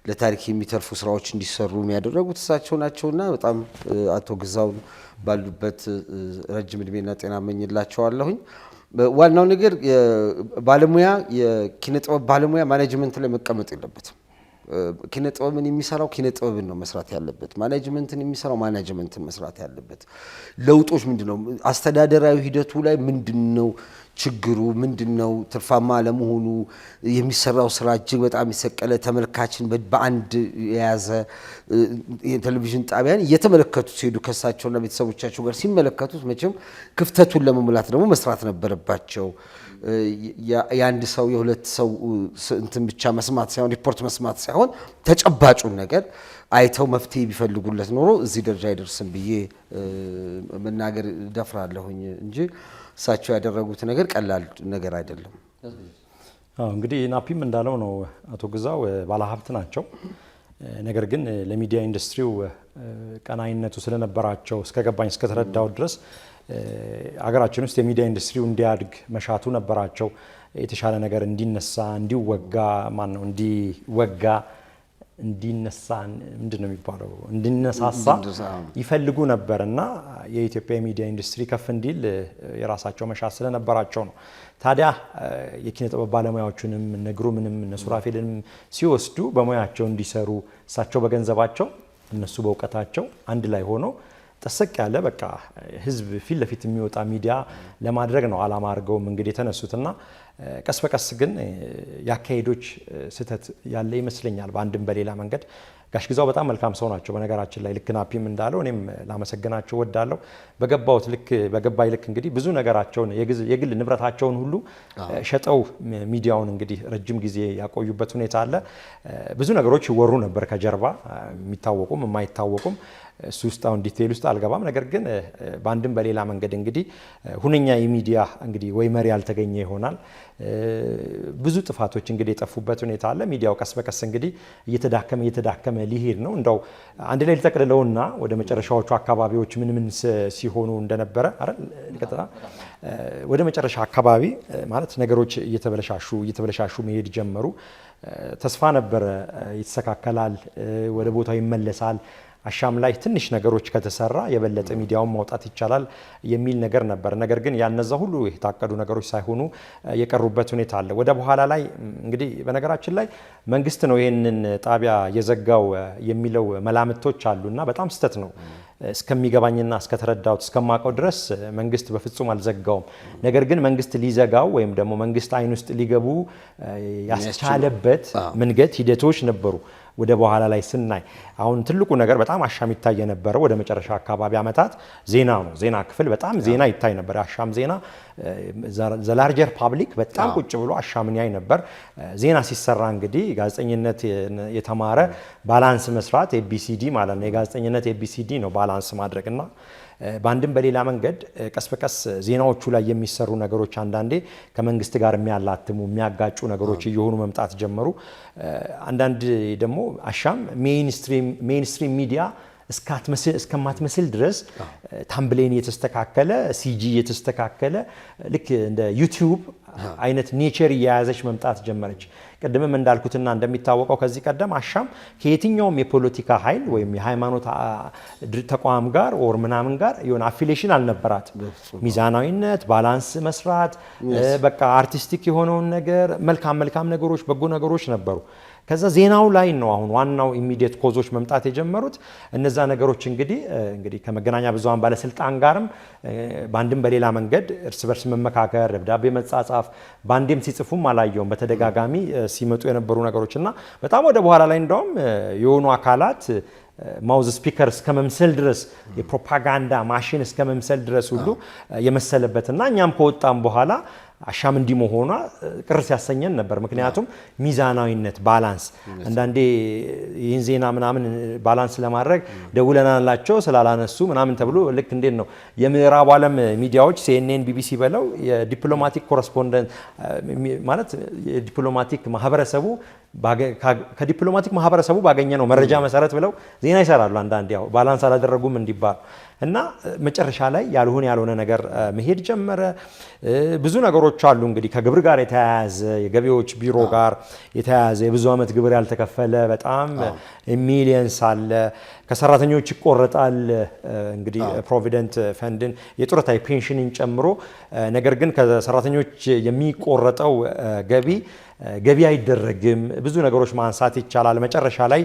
Speaker 1: ለታሪክ የሚተርፉ ስራዎች እንዲሰሩ የሚያደርጉት እሳቸው ናቸውና በጣም አቶ ግዛው ባሉበት ረጅም እድሜና ጤና እመኝላቸዋለሁኝ። ዋናው ነገር ባለሙያ የኪነ ጥበብ ባለሙያ ማኔጅመንት ላይ መቀመጥ የለበትም። ኪነ ጥበብን የሚሰራው ኪነ ጥበብን ነው መስራት ያለበት። ማኔጅመንትን የሚሰራው ማኔጅመንትን መስራት ያለበት። ለውጦች ምንድነው አስተዳደራዊ ሂደቱ ላይ ምንድነው ችግሩ ምንድነው ትርፋማ ለመሆኑ የሚሰራው ስራ እጅግ በጣም ይሰቀለ ተመልካችን በአንድ የያዘ የቴሌቪዥን ጣቢያን እየተመለከቱት ሲሄዱ ከሳቸውና ቤተሰቦቻቸው ጋር ሲመለከቱት መቼም ክፍተቱን ለመሙላት ደግሞ መስራት ነበረባቸው። የአንድ ሰው የሁለት ሰው እንትን ብቻ መስማት ሳይሆን ሪፖርት መስማት ሳይሆን ተጨባጩን ነገር አይተው መፍትሄ ቢፈልጉለት ኖሮ እዚህ ደረጃ አይደርስም ብዬ መናገር ደፍራለሁኝ እንጂ እሳቸው ያደረጉት ነገር ቀላል ነገር አይደለም።
Speaker 2: እንግዲህ ናፒም እንዳለው ነው አቶ ግዛው ባለሀብት ናቸው። ነገር ግን ለሚዲያ ኢንዱስትሪው ቀናይነቱ ስለነበራቸው እስከገባኝ እስከተረዳው ድረስ አገራችን ውስጥ የሚዲያ ኢንዱስትሪው እንዲያድግ መሻቱ ነበራቸው። የተሻለ ነገር እንዲነሳ እንዲወጋ እንዲነሳ ምንድነው የሚባለው እንዲነሳሳ ይፈልጉ ነበርና የኢትዮጵያ ሚዲያ ኢንዱስትሪ ከፍ እንዲል የራሳቸው መሻት ስለነበራቸው ነው። ታዲያ የኪነ ጥበብ ባለሙያዎችንም ነግሩምንም ነሱራፌልንም ሲወስዱ በሙያቸው እንዲሰሩ እሳቸው በገንዘባቸው እነሱ በእውቀታቸው አንድ ላይ ሆኖ ጥስቅ ያለ በቃ ህዝብ ፊት ለፊት የሚወጣ ሚዲያ ለማድረግ ነው አላማ አድርገውም እንግዲህ የተነሱትና ቀስ በቀስ ግን ያካሄዶች ስተት ያለ ይመስለኛል በአንድም በሌላ መንገድ። ጋሽ ግዛው በጣም መልካም ሰው ናቸው። በነገራችን ላይ ልክ ናፒም እንዳለው እኔም ላመሰግናቸው ወዳለሁ። በገባይ ልክ እንግዲህ ብዙ ነገራቸውን የግል ንብረታቸውን ሁሉ ሸጠው ሚዲያውን እንግዲህ ረጅም ጊዜ ያቆዩበት ሁኔታ አለ። ብዙ ነገሮች ይወሩ ነበር ከጀርባ የሚታወቁም የማይታወቁም። እሱ ውስጥ አሁን ዲቴል ውስጥ አልገባም። ነገር ግን በአንድም በሌላ መንገድ እንግዲህ ሁነኛ የሚዲያ እንግዲህ ወይ መሪ ያልተገኘ ይሆናል። ብዙ ጥፋቶች እንግዲህ የጠፉበት ሁኔታ አለ። ሚዲያው ቀስ በቀስ እንግዲህ እየተዳከመ ሊሄድ ነው። እንደው አንድ ላይ ሊጠቅልለውና ወደ መጨረሻዎቹ አካባቢዎች ምን ሲሆኑ እንደነበረ ወደ መጨረሻ አካባቢ ማለት ነገሮች እየተበለሻሹ መሄድ ጀመሩ። ተስፋ ነበረ ይተስተካከላል፣ ወደ ቦታው ይመለሳል፣ አሻም ላይ ትንሽ ነገሮች ከተሰራ የበለጠ ሚዲያውን ማውጣት ይቻላል የሚል ነገር ነበር። ነገር ግን ያነዛ ሁሉ የታቀዱ ነገሮች ሳይሆኑ የቀሩበት ሁኔታ አለ። ወደ በኋላ ላይ እንግዲህ በነገራችን ላይ መንግስት ነው ይሄንን ጣቢያ የዘጋው የሚለው መላምቶች አሉና በጣም ስተት ነው። እስከሚገባኝና እስከተረዳሁት እስከማቀው ድረስ መንግስት በፍጹም አልዘጋውም። ነገር ግን መንግስት ሊዘጋው ወይም ደግሞ መንግስት አይን ውስጥ ሊገቡ ያስቻለበት መንገድ ሂደቶች ነበሩ። ወደ በኋላ ላይ ስናይ አሁን ትልቁ ነገር በጣም አሻም ይታይ የነበረው ወደ መጨረሻ አካባቢ አመታት ዜና ነው። ዜና ክፍል በጣም ዜና ይታይ ነበር። አሻም ዜና ዘላርጀር ፓብሊክ በጣም ቁጭ ብሎ አሻምን ያይ ነበር። ዜና ሲሰራ እንግዲህ ጋዜጠኝነት የተማረ ባላንስ መስራት ኤቢሲዲ ማለት ነው። የጋዜጠኝነት ኤቢሲዲ ነው ባላንስ ማድረግና በአንድም በሌላ መንገድ ቀስ በቀስ ዜናዎቹ ላይ የሚሰሩ ነገሮች አንዳንዴ ከመንግስት ጋር የሚያላትሙ የሚያጋጩ ነገሮች እየሆኑ መምጣት ጀመሩ። አንዳንድ ደግሞ አሻም ሜይንስትሪም ሚዲያ እስከማትመስል ድረስ ታምብሌን የተስተካከለ ሲጂ የተስተካከለ ልክ እንደ ዩቲዩብ አይነት ኔቸር እየያዘች መምጣት ጀመረች። ቅድምም እንዳልኩትና እንደሚታወቀው ከዚህ ቀደም አሻም ከየትኛውም የፖለቲካ ኃይል ወይም የሃይማኖት ተቋም ጋር ኦር ምናምን ጋር የሆነ አፊሊዬሽን አልነበራት። ሚዛናዊነት፣ ባላንስ መስራት፣ በቃ አርቲስቲክ የሆነውን ነገር መልካም ነገሮች፣ በጎ ነገሮች ነበሩ። ከዛ ዜናው ላይ ነው አሁን ዋናው ኢሚዲየት ኮዞች መምጣት የጀመሩት። እነዛ ነገሮች እንግዲህ ከመገናኛ ብዙሃን ባለስልጣን ጋርም በአንድም በሌላ መንገድ እርስ በርስ መመካከር፣ ደብዳቤ መጻጻፍ፣ ባንዴም ሲጽፉም አላየውም በተደጋጋሚ ሲመጡ የነበሩ ነገሮች እና በጣም ወደ በኋላ ላይ እንደውም የሆኑ አካላት ማውዝ ስፒከር እስከ መምሰል ድረስ የፕሮፓጋንዳ ማሽን እስከ መምሰል ድረስ ሁሉ የመሰለበትና እኛም ከወጣም በኋላ አሻም እንዲህ መሆኗ ቅር ሲያሰኘን ነበር። ምክንያቱም ሚዛናዊነት፣ ባላንስ አንዳንዴ ይህን ዜና ምናምን ባላንስ ለማድረግ ደውለናላቸው ስላላነሱ ምናምን ተብሎ ልክ እንዴት ነው የምዕራቡ ዓለም ሚዲያዎች ሲኤንኤን፣ ቢቢሲ በለው የዲፕሎማቲክ ኮረስፖንደንት ማለት የዲፕሎማቲክ ማህበረሰቡ ከዲፕሎማቲክ ማህበረሰቡ ባገኘነው መረጃ መሰረት ብለው ዜና ይሰራሉ። አንዳንዴ ያው ባላንስ አላደረጉም እንዲባል እና መጨረሻ ላይ ያልሆነ ነገር መሄድ ጀመረ። ብዙ ነገሮች አሉ እንግዲህ ከግብር ጋር የተያያዘ የገቢዎች ቢሮ ጋር የተያያዘ የብዙ ዓመት ግብር ያልተከፈለ በጣም ሚሊየንስ አለ። ከሰራተኞች ይቆረጣል እንግዲህ ፕሮቪደንት ፈንድን የጡረታ ፔንሽንን ጨምሮ። ነገር ግን ከሰራተኞች የሚቆረጠው ገቢ አይደረግም። ብዙ ነገሮች ማንሳት ይቻላል። መጨረሻ ላይ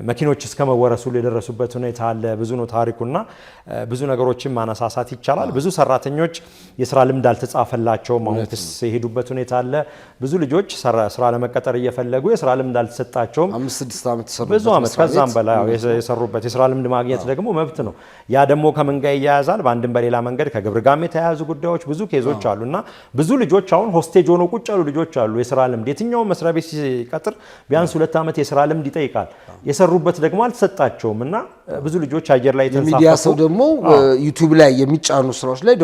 Speaker 2: መኪኖች እስከ መወረሱ የደረሱበት ሁኔታ አለ። ብዙ ነው ታሪኩና ብዙ ነገሮችን ማነሳሳት ይቻላል። ብዙ ሰራተኞች የስራ ልምድ አልተጻፈላቸውም። አሁን ክስ የሄዱበት ሁኔታ አለ። ብዙ ልጆች ስራ ለመቀጠር እየፈለጉ የስራ ልምድ አልተሰጣቸውም። 5-6 ዓመት ብዙ ዓመት ከዛም በላይ የሰሩበት የስራ ልምድ ማግኘት ደግሞ መብት ነው። ያ ደግሞ ከምን ጋር ይያያዛል? በአንድም በሌላ መንገድ ከግብር ጋር የተያያዙ ጉዳዮች ብዙ ኬዞች አሉና ብዙ ልጆች አሁን ሆስቴጅ ሆነው ቁጭ ያሉ ልጆች አሉ። የስራ ልምድ የትኛው መስሪያ ቤት ሲቀጥር ቢያንስ 2 ዓመት የስራ ልምድ ይጠይቃል። የሰሩበት ደግሞ አልተሰጣቸውም እና ብዙ ልጆች አየር ላይ ተንሳፈፉ።
Speaker 1: የሚዲያ ሰው ደግሞ ዩቲዩብ ላይ የሚጫኑ ስራዎች ላይ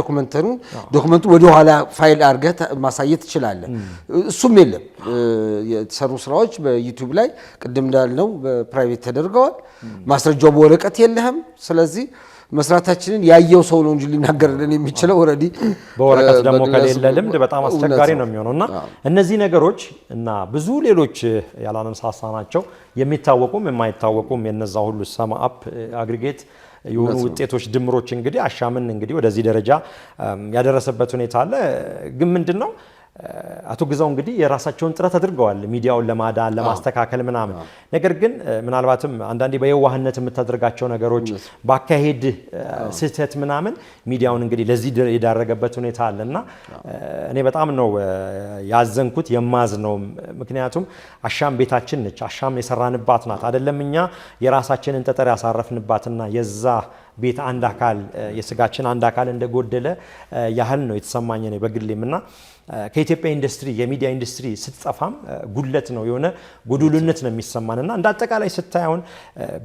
Speaker 1: ዶክመንቱ ወደ ኋላ ፋይል አድርገህ ማሳየት ትችላለህ። እሱም የለም። የተሰሩ ስራዎች በዩቲዩብ ላይ ቅድም እንዳልነው በፕራይቬት ተደርገዋል። ማስረጃው በወረቀት የለህም። ስለዚህ መስራታችንን ያየው ሰው ነው እንጂ ሊናገርልን የሚችለው ኦሬዲ
Speaker 2: በወረቀት ደግሞ ከሌለ ልምድ በጣም አስቸጋሪ ነው የሚሆነውና እነዚህ ነገሮች እና ብዙ ሌሎች ያላነሳሳናቸው የሚታወቁም የማይታወቁም የነዛ ሁሉ ሰም አፕ አግሪጌት የሆኑ ውጤቶች ድምሮች እንግዲህ አሻምን እንግዲህ ወደዚህ ደረጃ ያደረሰበት ሁኔታ አለ። ግን ምንድነው አቶ ግዛው እንግዲህ የራሳቸውን ጥረት አድርገዋል ሚዲያውን ለማዳን ለማስተካከል ምናምን። ነገር ግን ምናልባትም አንዳንዴ በየዋህነት የምታደርጋቸው ነገሮች ባካሄድ ስህተት ምናምን ሚዲያውን እንግዲህ ለዚህ የዳረገበት ሁኔታ አለና እኔ በጣም ነው ያዘንኩት የማዝ ነው። ምክንያቱም አሻም ቤታችን ነች። አሻም የሰራንባት ናት አይደለም እኛ የራሳችንን ጠጠር ያሳረፍንባትና የዛ ቤት አንድ አካል የስጋችን አንድ አካል እንደጎደለ ያህል ነው የተሰማኝ ነው በግሌምና ከኢትዮጵያ ኢንዱስትሪ የሚዲያ ኢንዱስትሪ ስትጠፋም ጉድለት ነው የሆነ ጎዱልነት ነው የሚሰማንና እንደ አጠቃላይ ስታዩን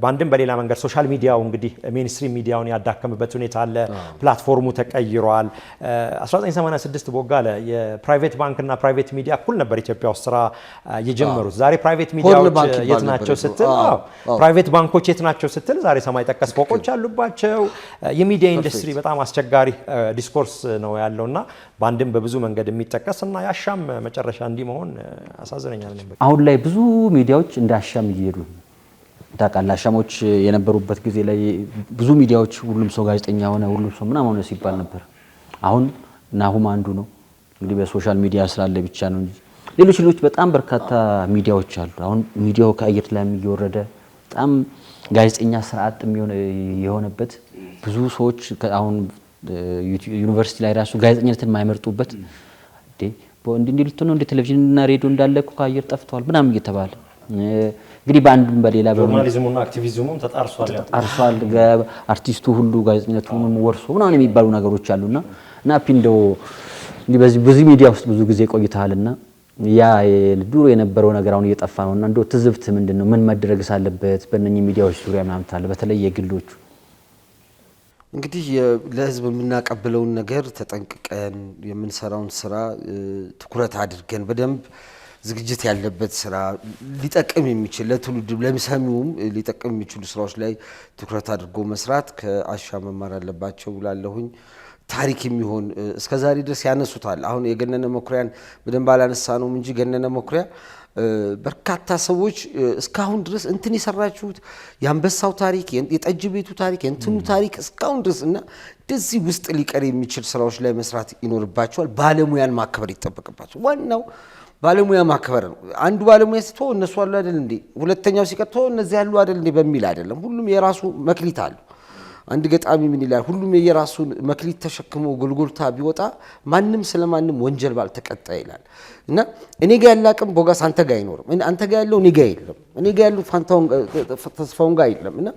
Speaker 2: በአንድም በሌላ መንገድ ሶሻል ሚዲያው እንግዲህ ሜንስትሪም ሚዲያውን ያዳከመበት ሁኔታ አለ። ፕላትፎርሙ ተቀይሯል። 1986 ቦጋለ የፕራይቬት ባንክና ፕራይቬት ሚዲያ እኩል ነበር ኢትዮጵያ ውስጥ ስራ የጀመሩት። ዛሬ ፕራይቬት ሚዲያዎች የት ናቸው ስትል ፕራይቬት ባንኮች የት ናቸው ስትል ዛሬ ሰማይ ጠቀስ ፎቆች አሉባቸው። የሚዲያ ኢንዱስትሪ በጣም አስቸጋሪ ዲስኮርስ ነው ያለውና በአንድም በብዙ መንገድ የሚጠቀስና ያሻም መጨረሻ እንዲህ መሆን አሳዝነኛል።
Speaker 3: አሁን ላይ ብዙ ሚዲያዎች እንደ አሻም እየሄዱ ታውቃለህ። አሻሞች የነበሩበት ጊዜ ላይ ብዙ ሚዲያዎች ሁሉም ሰው ጋዜጠኛ ሆነ፣ ሁሉም ሰው ምናምን ሆነ ሲባል ነበር። አሁን ናሁም አንዱ ነው እንግዲህ በሶሻል ሚዲያ ስላለ ብቻ ነው እንጂ ሌሎች በጣም በርካታ ሚዲያዎች አሉ። አሁን ሚዲያው ከአየር ላይ እየወረደ በጣም ጋዜጠኛ ስርዓት የሆነበት ብዙ ሰዎች አሁን ዩኒቨርሲቲ ላይ ራሱ ጋዜጠኝነትን የማይመርጡበት እንዴ ልትሆን እንደ ቴሌቪዥንና ሬዲዮ እንዳለ እኮ ከአየር ጠፍቷል ምናምን እየተባለ እንግዲህ በአንድም በሌላ
Speaker 2: ጆርናሊዝሙና አክቲቪዝሙም ተጣርሷል።
Speaker 3: አርቲስቱ ሁሉ ጋዜጠኝነቱን ወርሶ ምናምን የሚባሉ ነገሮች አሉና እና ፒንዶ በዚህ ሚዲያ ውስጥ ብዙ ጊዜ ቆይተሃልና ያ ድሮ የነበረው ነገር አሁን እየጠፋ ነውና እንደው ትዝብት ምንድነው? ምን መደረግስ አለበት በእነኚህ ሚዲያዎች ዙሪያ ምናምን ታለ በተለይ የግሎቹ
Speaker 1: እንግዲህ ለህዝብ የምናቀብለውን ነገር ተጠንቅቀን የምንሰራውን ስራ ትኩረት አድርገን በደንብ ዝግጅት ያለበት ስራ ሊጠቅም የሚችል ለትውልድ ለምሳሚውም ሊጠቅም የሚችሉ ስራዎች ላይ ትኩረት አድርጎ መስራት ከአሻም መማር አለባቸው ብላለሁኝ። ታሪክ የሚሆን እስከዛሬ ድረስ ያነሱታል። አሁን የገነነ መኩሪያን በደንብ አላነሳ ነው እንጂ ገነነ መኩሪያ በርካታ ሰዎች እስካሁን ድረስ እንትን የሰራችሁት የአንበሳው ታሪክ የጠጅ ቤቱ ታሪክ የእንትኑ ታሪክ እስካሁን ድረስ እና እንደዚህ ውስጥ ሊቀር የሚችል ስራዎች ላይ መስራት ይኖርባቸዋል። ባለሙያን ማከበር ይጠበቅባቸዋል። ዋናው ባለሙያ ማከበር ነው። አንዱ ባለሙያ ሲቶ እነሱ አሉ አይደል እንዴ፣ ሁለተኛው ሲቀርቶ እነዚህ ያሉ አይደል እንዴ በሚል አይደለም። ሁሉም የራሱ መክሊት አለው። አንድ ገጣሚ ምን ይላል? ሁሉም የራሱን መክሊት ተሸክሞ ጎልጎልታ ቢወጣ ማንም ስለማንም ወንጀል ባልተቀጣ ይላል። እና እኔ ጋር ያለ አቅም ቦጋስ አንተ ጋር አይኖርም። አንተ ጋር ያለው እኔ ጋር የለም። እኔ ጋር ያለው ፋንታውን ተስፋውን ጋር የለም። እና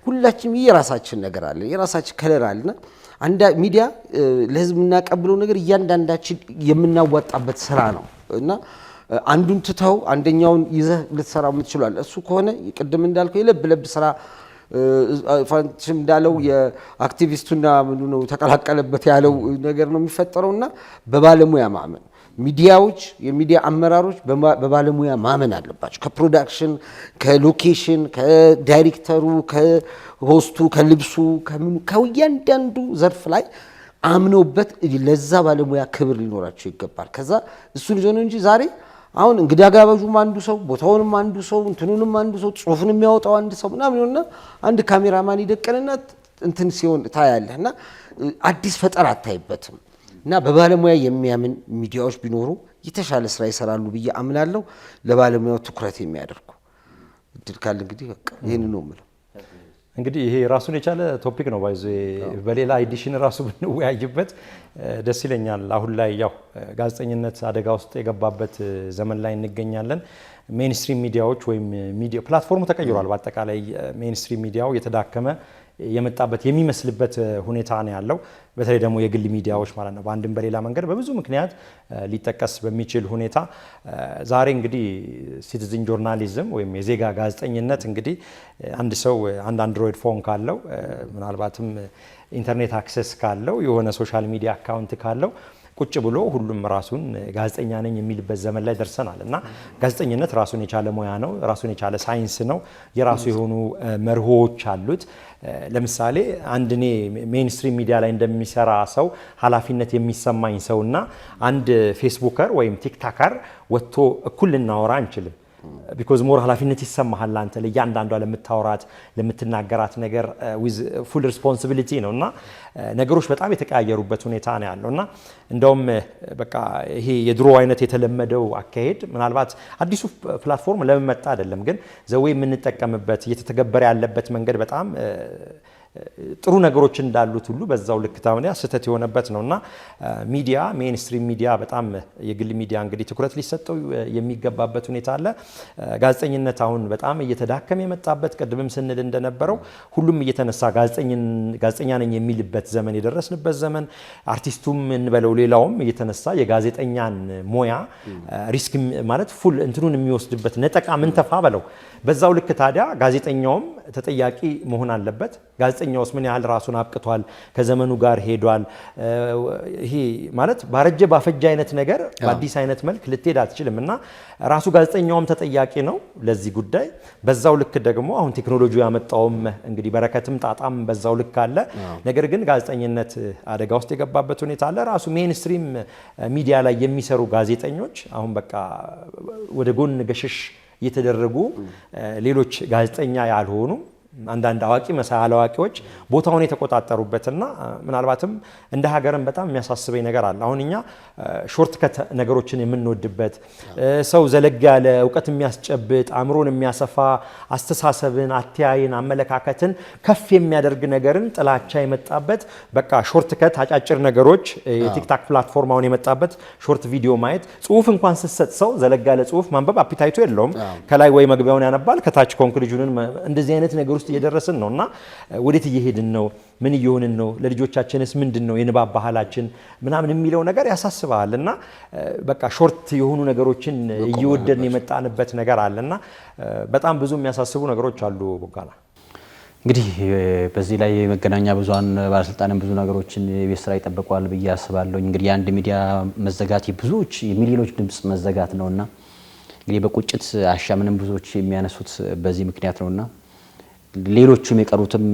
Speaker 1: ሁላችንም የራሳችን ነገር አለ፣ የራሳችን ከለር አለና አንድ ሚዲያ ለህዝብ የምናቀብለው ነገር እያንዳንዳችን የምናዋጣበት ስራ ነው እና አንዱን ትተው አንደኛውን ይዘህ ልትሰራ የምትችላል። እሱ ከሆነ ቅድም እንዳልከው የለብ ለብ ስራ ፋንትሽም እንዳለው የአክቲቪስቱና ምኑ ነው ተቀላቀለበት ያለው ነገር ነው የሚፈጠረውና በባለሙያ ማመን ሚዲያዎች የሚዲያ አመራሮች በባለሙያ ማመን አለባቸው። ከፕሮዳክሽን ከሎኬሽን ከዳይሬክተሩ ከሆስቱ ከልብሱ ከምኑ ከእያንዳንዱ ዘርፍ ላይ አምነውበት ለዛ ባለሙያ ክብር ሊኖራቸው ይገባል። ከዛ እሱን ይዞ ነው እንጂ ዛሬ አሁን እንግዳ ጋባዡም አንዱ ሰው ቦታውንም አንዱ ሰው እንትኑንም አንዱ ሰው ጽሁፍን የሚያወጣው አንድ ሰው ምናምን ይሆንና አንድ ካሜራማን ይደቀንና እንትን ሲሆን ታያለህና አዲስ ፈጠራ አታይበትም። እና በባለሙያ የሚያምን ሚዲያዎች ቢኖሩ የተሻለ ስራ ይሰራሉ ብዬ አምናለሁ። ለባለሙያው ትኩረት የሚያደርጉ እድል ካለ እንግዲህ በቃ ይሄን ነው የምለው።
Speaker 2: እንግዲህ ይሄ ራሱን የቻለ ቶፒክ ነው ባይዞ በሌላ ኤዲሽን ራሱ ብንወያይበት ደስ ይለኛል። አሁን ላይ ያው ጋዜጠኝነት አደጋ ውስጥ የገባበት ዘመን ላይ እንገኛለን። ሜንስትሪም ሚዲያዎች ወይም ሚዲያ ፕላትፎርሙ ተቀይሯል። በአጠቃላይ ሜንስትሪም ሚዲያው የተዳከመ የመጣበት የሚመስልበት ሁኔታ ነው ያለው። በተለይ ደግሞ የግል ሚዲያዎች ማለት ነው በአንድም በሌላ መንገድ በብዙ ምክንያት ሊጠቀስ በሚችል ሁኔታ ዛሬ እንግዲህ ሲቲዝን ጆርናሊዝም ወይም የዜጋ ጋዜጠኝነት እንግዲህ አንድ ሰው አንድ አንድሮይድ ፎን ካለው ምናልባትም ኢንተርኔት አክሰስ ካለው የሆነ ሶሻል ሚዲያ አካውንት ካለው ቁጭ ብሎ ሁሉም ራሱን ጋዜጠኛ ነኝ የሚልበት ዘመን ላይ ደርሰናል እና ጋዜጠኝነት ራሱን የቻለ ሙያ ነው፣ ራሱን የቻለ ሳይንስ ነው፣ የራሱ የሆኑ መርሆዎች አሉት። ለምሳሌ አንድ እኔ ሜንስትሪም ሚዲያ ላይ እንደሚሰራ ሰው ኃላፊነት የሚሰማኝ ሰውና አንድ ፌስቡከር ወይም ቲክታከር ወጥቶ እኩል ልናወራ አንችልም። ቢኮዝ ሞር ኃላፊነት ይሰማሃል አንተ ለእያንዳንዷ ለምታወራት ለምትናገራት ነገር ዊዝ ፉል ሪስፖንሲቢሊቲ ነውና ነገሮች በጣም የተቀያየሩበት ሁኔታ ነው ያለውና እንደውም በቃ ይሄ የድሮ አይነት የተለመደው አካሄድ ምናልባት አዲሱ ፕላትፎርም ለምን መጣ አይደለም፣ ግን ዘዌ የምንጠቀምበት እየተተገበረ ያለበት መንገድ በጣም ጥሩ ነገሮች እንዳሉት ሁሉ በዛው ልክ ታውያ ስህተት የሆነበት ነውና ሚዲያ ሜንስትሪም ሚዲያ በጣም የግል ሚዲያ እንግዲህ ትኩረት ሊሰጠው የሚገባበት ሁኔታ አለ። ጋዜጠኝነት አሁን በጣም እየተዳከመ የመጣበት ቅድምም ስንል እንደነበረው ሁሉም እየተነሳ ጋዜጠኛ ነኝ የሚልበት ዘመን የደረስንበት ዘመን፣ አርቲስቱም እንበለው ሌላውም እየተነሳ የጋዜጠኛን ሞያ ሪስክ ማለት ፉል እንትኑን የሚወስድበት ነጠቃ ምን ተፋ በለው። በዛው ልክ ታዲያ ጋዜጠኛውም ተጠያቂ መሆን አለበት። ጋዜጠኛውስ ምን ያህል ራሱን አብቅቷል፣ ከዘመኑ ጋር ሄዷል። ይሄ ማለት ባረጀ ባፈጀ አይነት ነገር በአዲስ አይነት መልክ ልትሄድ አትችልም እና ራሱ ጋዜጠኛውም ተጠያቂ ነው ለዚህ ጉዳይ። በዛው ልክ ደግሞ አሁን ቴክኖሎጂው ያመጣውም እንግዲህ በረከትም ጣጣም በዛው ልክ አለ። ነገር ግን ጋዜጠኝነት አደጋ ውስጥ የገባበት ሁኔታ አለ። ራሱ ሜንስትሪም ሚዲያ ላይ የሚሰሩ ጋዜጠኞች አሁን በቃ ወደ ጎን ገሸሽ የተደረጉ ሌሎች ጋዜጠኛ ያልሆኑ አንዳንድ አዋቂ መሳይ አላዋቂዎች ቦታውን የተቆጣጠሩበትና ምናልባትም እንደ ሀገርም በጣም የሚያሳስበኝ ነገር አለ። አሁን እኛ ሾርትከት ነገሮችን የምንወድበት ሰው ዘለግ ያለ እውቀት የሚያስጨብጥ አእምሮን የሚያሰፋ አስተሳሰብን፣ አተያይን፣ አመለካከትን ከፍ የሚያደርግ ነገርን ጥላቻ የመጣበት በቃ ሾርትከት አጫጭር ነገሮች የቲክታክ ፕላትፎርም አሁን የመጣበት ሾርት ቪዲዮ ማየት ጽሁፍ እንኳን ስትሰጥ ሰው ዘለግ ያለ ጽሁፍ ማንበብ አፒታይቱ የለውም። ከላይ ወይ መግቢያውን ያነባል ከታች ኮንክሉዥኑን እንደዚህ አይነት ነገር ውስጥ እየደረስን ነውና ወዴት እየሄድን ነው? ምን እየሆንን ነው? ለልጆቻችንስ ምንድነው የንባብ ባህላችን ምናምን የሚለው ነገር ያሳስባል። እና በቃ ሾርት የሆኑ ነገሮችን እየወደድን የመጣንበት ነገር አለና በጣም ብዙ የሚያሳስቡ ነገሮች አሉ። ቦጋላ
Speaker 3: እንግዲህ በዚህ ላይ መገናኛ ብዙሃን ባለስልጣንም ብዙ ነገሮችን የቤት ስራ ይጠብቀዋል ብዬ አስባለሁ። እንግዲህ የአንድ ሚዲያ መዘጋት ብዙዎች የሚሊዮኖች ድምጽ መዘጋት ነውና እንግዲህ በቁጭት አሻምንም ብዙዎች የሚያነሱት በዚህ ምክንያት ነውና ሌሎቹም የቀሩትም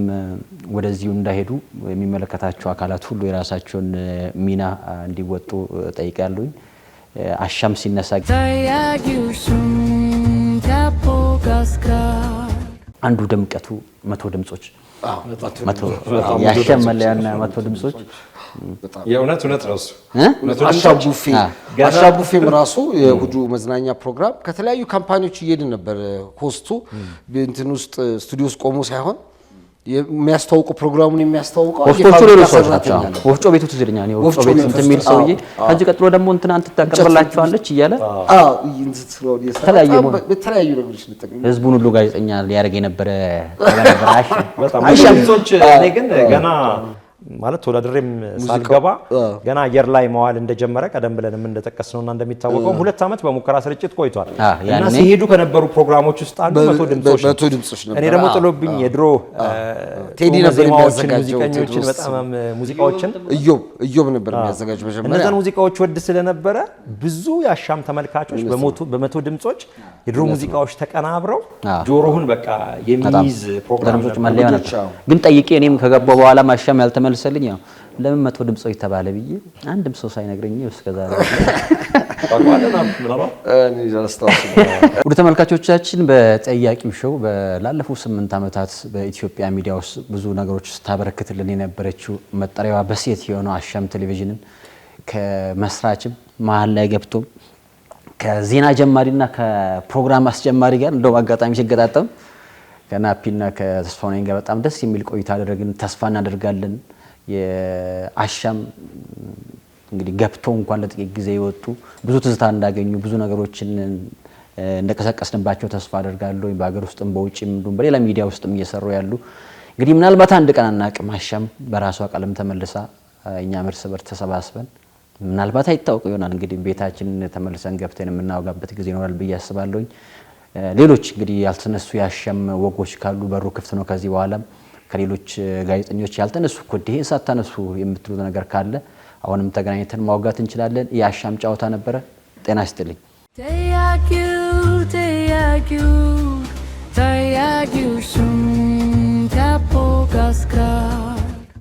Speaker 3: ወደዚሁ እንዳይሄዱ የሚመለከታቸው አካላት ሁሉ የራሳቸውን ሚና እንዲወጡ ጠይቃለሁ። አሻም ሲነሳ አንዱ ድምቀቱ 100 ድምጾች የአሻም መለያና 100 ድምጾች
Speaker 2: የእውነት ነው እሱ
Speaker 1: አሻቡፌም ራሱ የእሁዱ መዝናኛ ፕሮግራም ከተለያዩ ካምፓኒዎች እየሄድን ነበር። ሆስቱ እንትን ውስጥ ስቱዲዮ ውስጥ ቆሞ ሳይሆን የሚያስተዋውቁ ፕሮግራሙን የሚያስተዋውቀው
Speaker 3: ሆስቶቹ ሌሎች ሰዎች ናቸው። ወፍጮ ቤቱ ትዝ ይለኛል። ወፍጮ ቤት እንትን የሚል ሰውዬ ከዚህ ቀጥሎ ደግሞ እንትን አንተ ታቀርብላችኋለች እያለ
Speaker 1: በተለያዩ ነገሮች ልጠቅም
Speaker 3: ህዝቡን ሁሉ ጋዜጠኛ ሊያደርግ የነበረ
Speaker 2: አሻም እኔ ግን ገና ማለት ተወዳድሬም ሳልገባ ገና አየር ላይ መዋል እንደጀመረ ቀደም ብለንም እንደጠቀስነውና እንደሚታወቀው 2 ዓመት በሙከራ ስርጭት ቆይቷል እና ሲሄዱ ከነበሩ ፕሮግራሞች ውስጥ አንዱ 100 ድምጾች ነበር። እኔ ደግሞ ጥሎብኝ የድሮ
Speaker 1: ቴዲ ነበር የሚያዘጋጀው
Speaker 2: ሙዚቀኞችን በጣም ሙዚቃዎችን
Speaker 1: እዮብ ነበር የሚያዘጋጀው። መጀመሪያ
Speaker 2: እነዛን ሙዚቃዎች ወድ ስለነበረ ብዙ የአሻም ተመልካቾች በ100 ድምጾች የድሮ ሙዚቃዎች ተቀናብረው ጆሮውን በቃ የሚይዝ ፕሮግራም
Speaker 3: ነበር። ግን ጠይቄ እኔም ከገባው በኋላ አሻም ያልተመለሰልኝ ያው ለምን 100 ድምጾች ተባለ ብዬ አንድም ሰው ሳይነግረኝ እስከዛሬ ወደ ተመልካቾቻችን በጠያቂው ሾው በላለፉት 8 ዓመታት በኢትዮጵያ ሚዲያ ውስጥ ብዙ ነገሮች ስታበረክትልን የነበረችው መጠሪያዋ በሴት የሆነው አሻም ቴሌቪዥንን ከመስራችም መሀል ላይ ገብቶ ከዜና ጀማሪና ከፕሮግራም አስጀማሪ ጋር እንደው አጋጣሚ ሲገጣጠም ከናፒና ከተስፋውነኝ ጋር በጣም ደስ የሚል ቆይታ አደረግን። ተስፋ እናደርጋለን የአሻም እንግዲህ ገብቶ እንኳን ለጥቂት ጊዜ ይወጡ ብዙ ትዝታ እንዳገኙ ብዙ ነገሮችን እንደቀሰቀስንባቸው ተስፋ አደርጋለሁ። በአገር ውስጥም በውጭም እንደውም በሌላ ሚዲያ ውስጥም እየሰሩ ያሉ እንግዲህ ምናልባት አንድ ቀን አናውቅም አሻም በራሷ ቀለም ተመልሳ እኛ እርስ በርስ ተሰባስበን ምናልባት አይታወቅ ይሆናል እንግዲህ ቤታችን ተመልሰን ገብተን የምናወጋበት ጊዜ ይኖራል ብዬ አስባለሁ። ሌሎች እንግዲህ ያልተነሱ የአሻም ወጎች ካሉ በሩ ክፍት ነው። ከዚህ በኋላም ከሌሎች ጋዜጠኞች ያልተነሱ ኮዲህ ሳታነሱ የምትሉት ነገር ካለ አሁንም ተገናኝተን ማውጋት እንችላለን። የአሻም ጨዋታ ነበረ። ጤና ይስጥልኝ።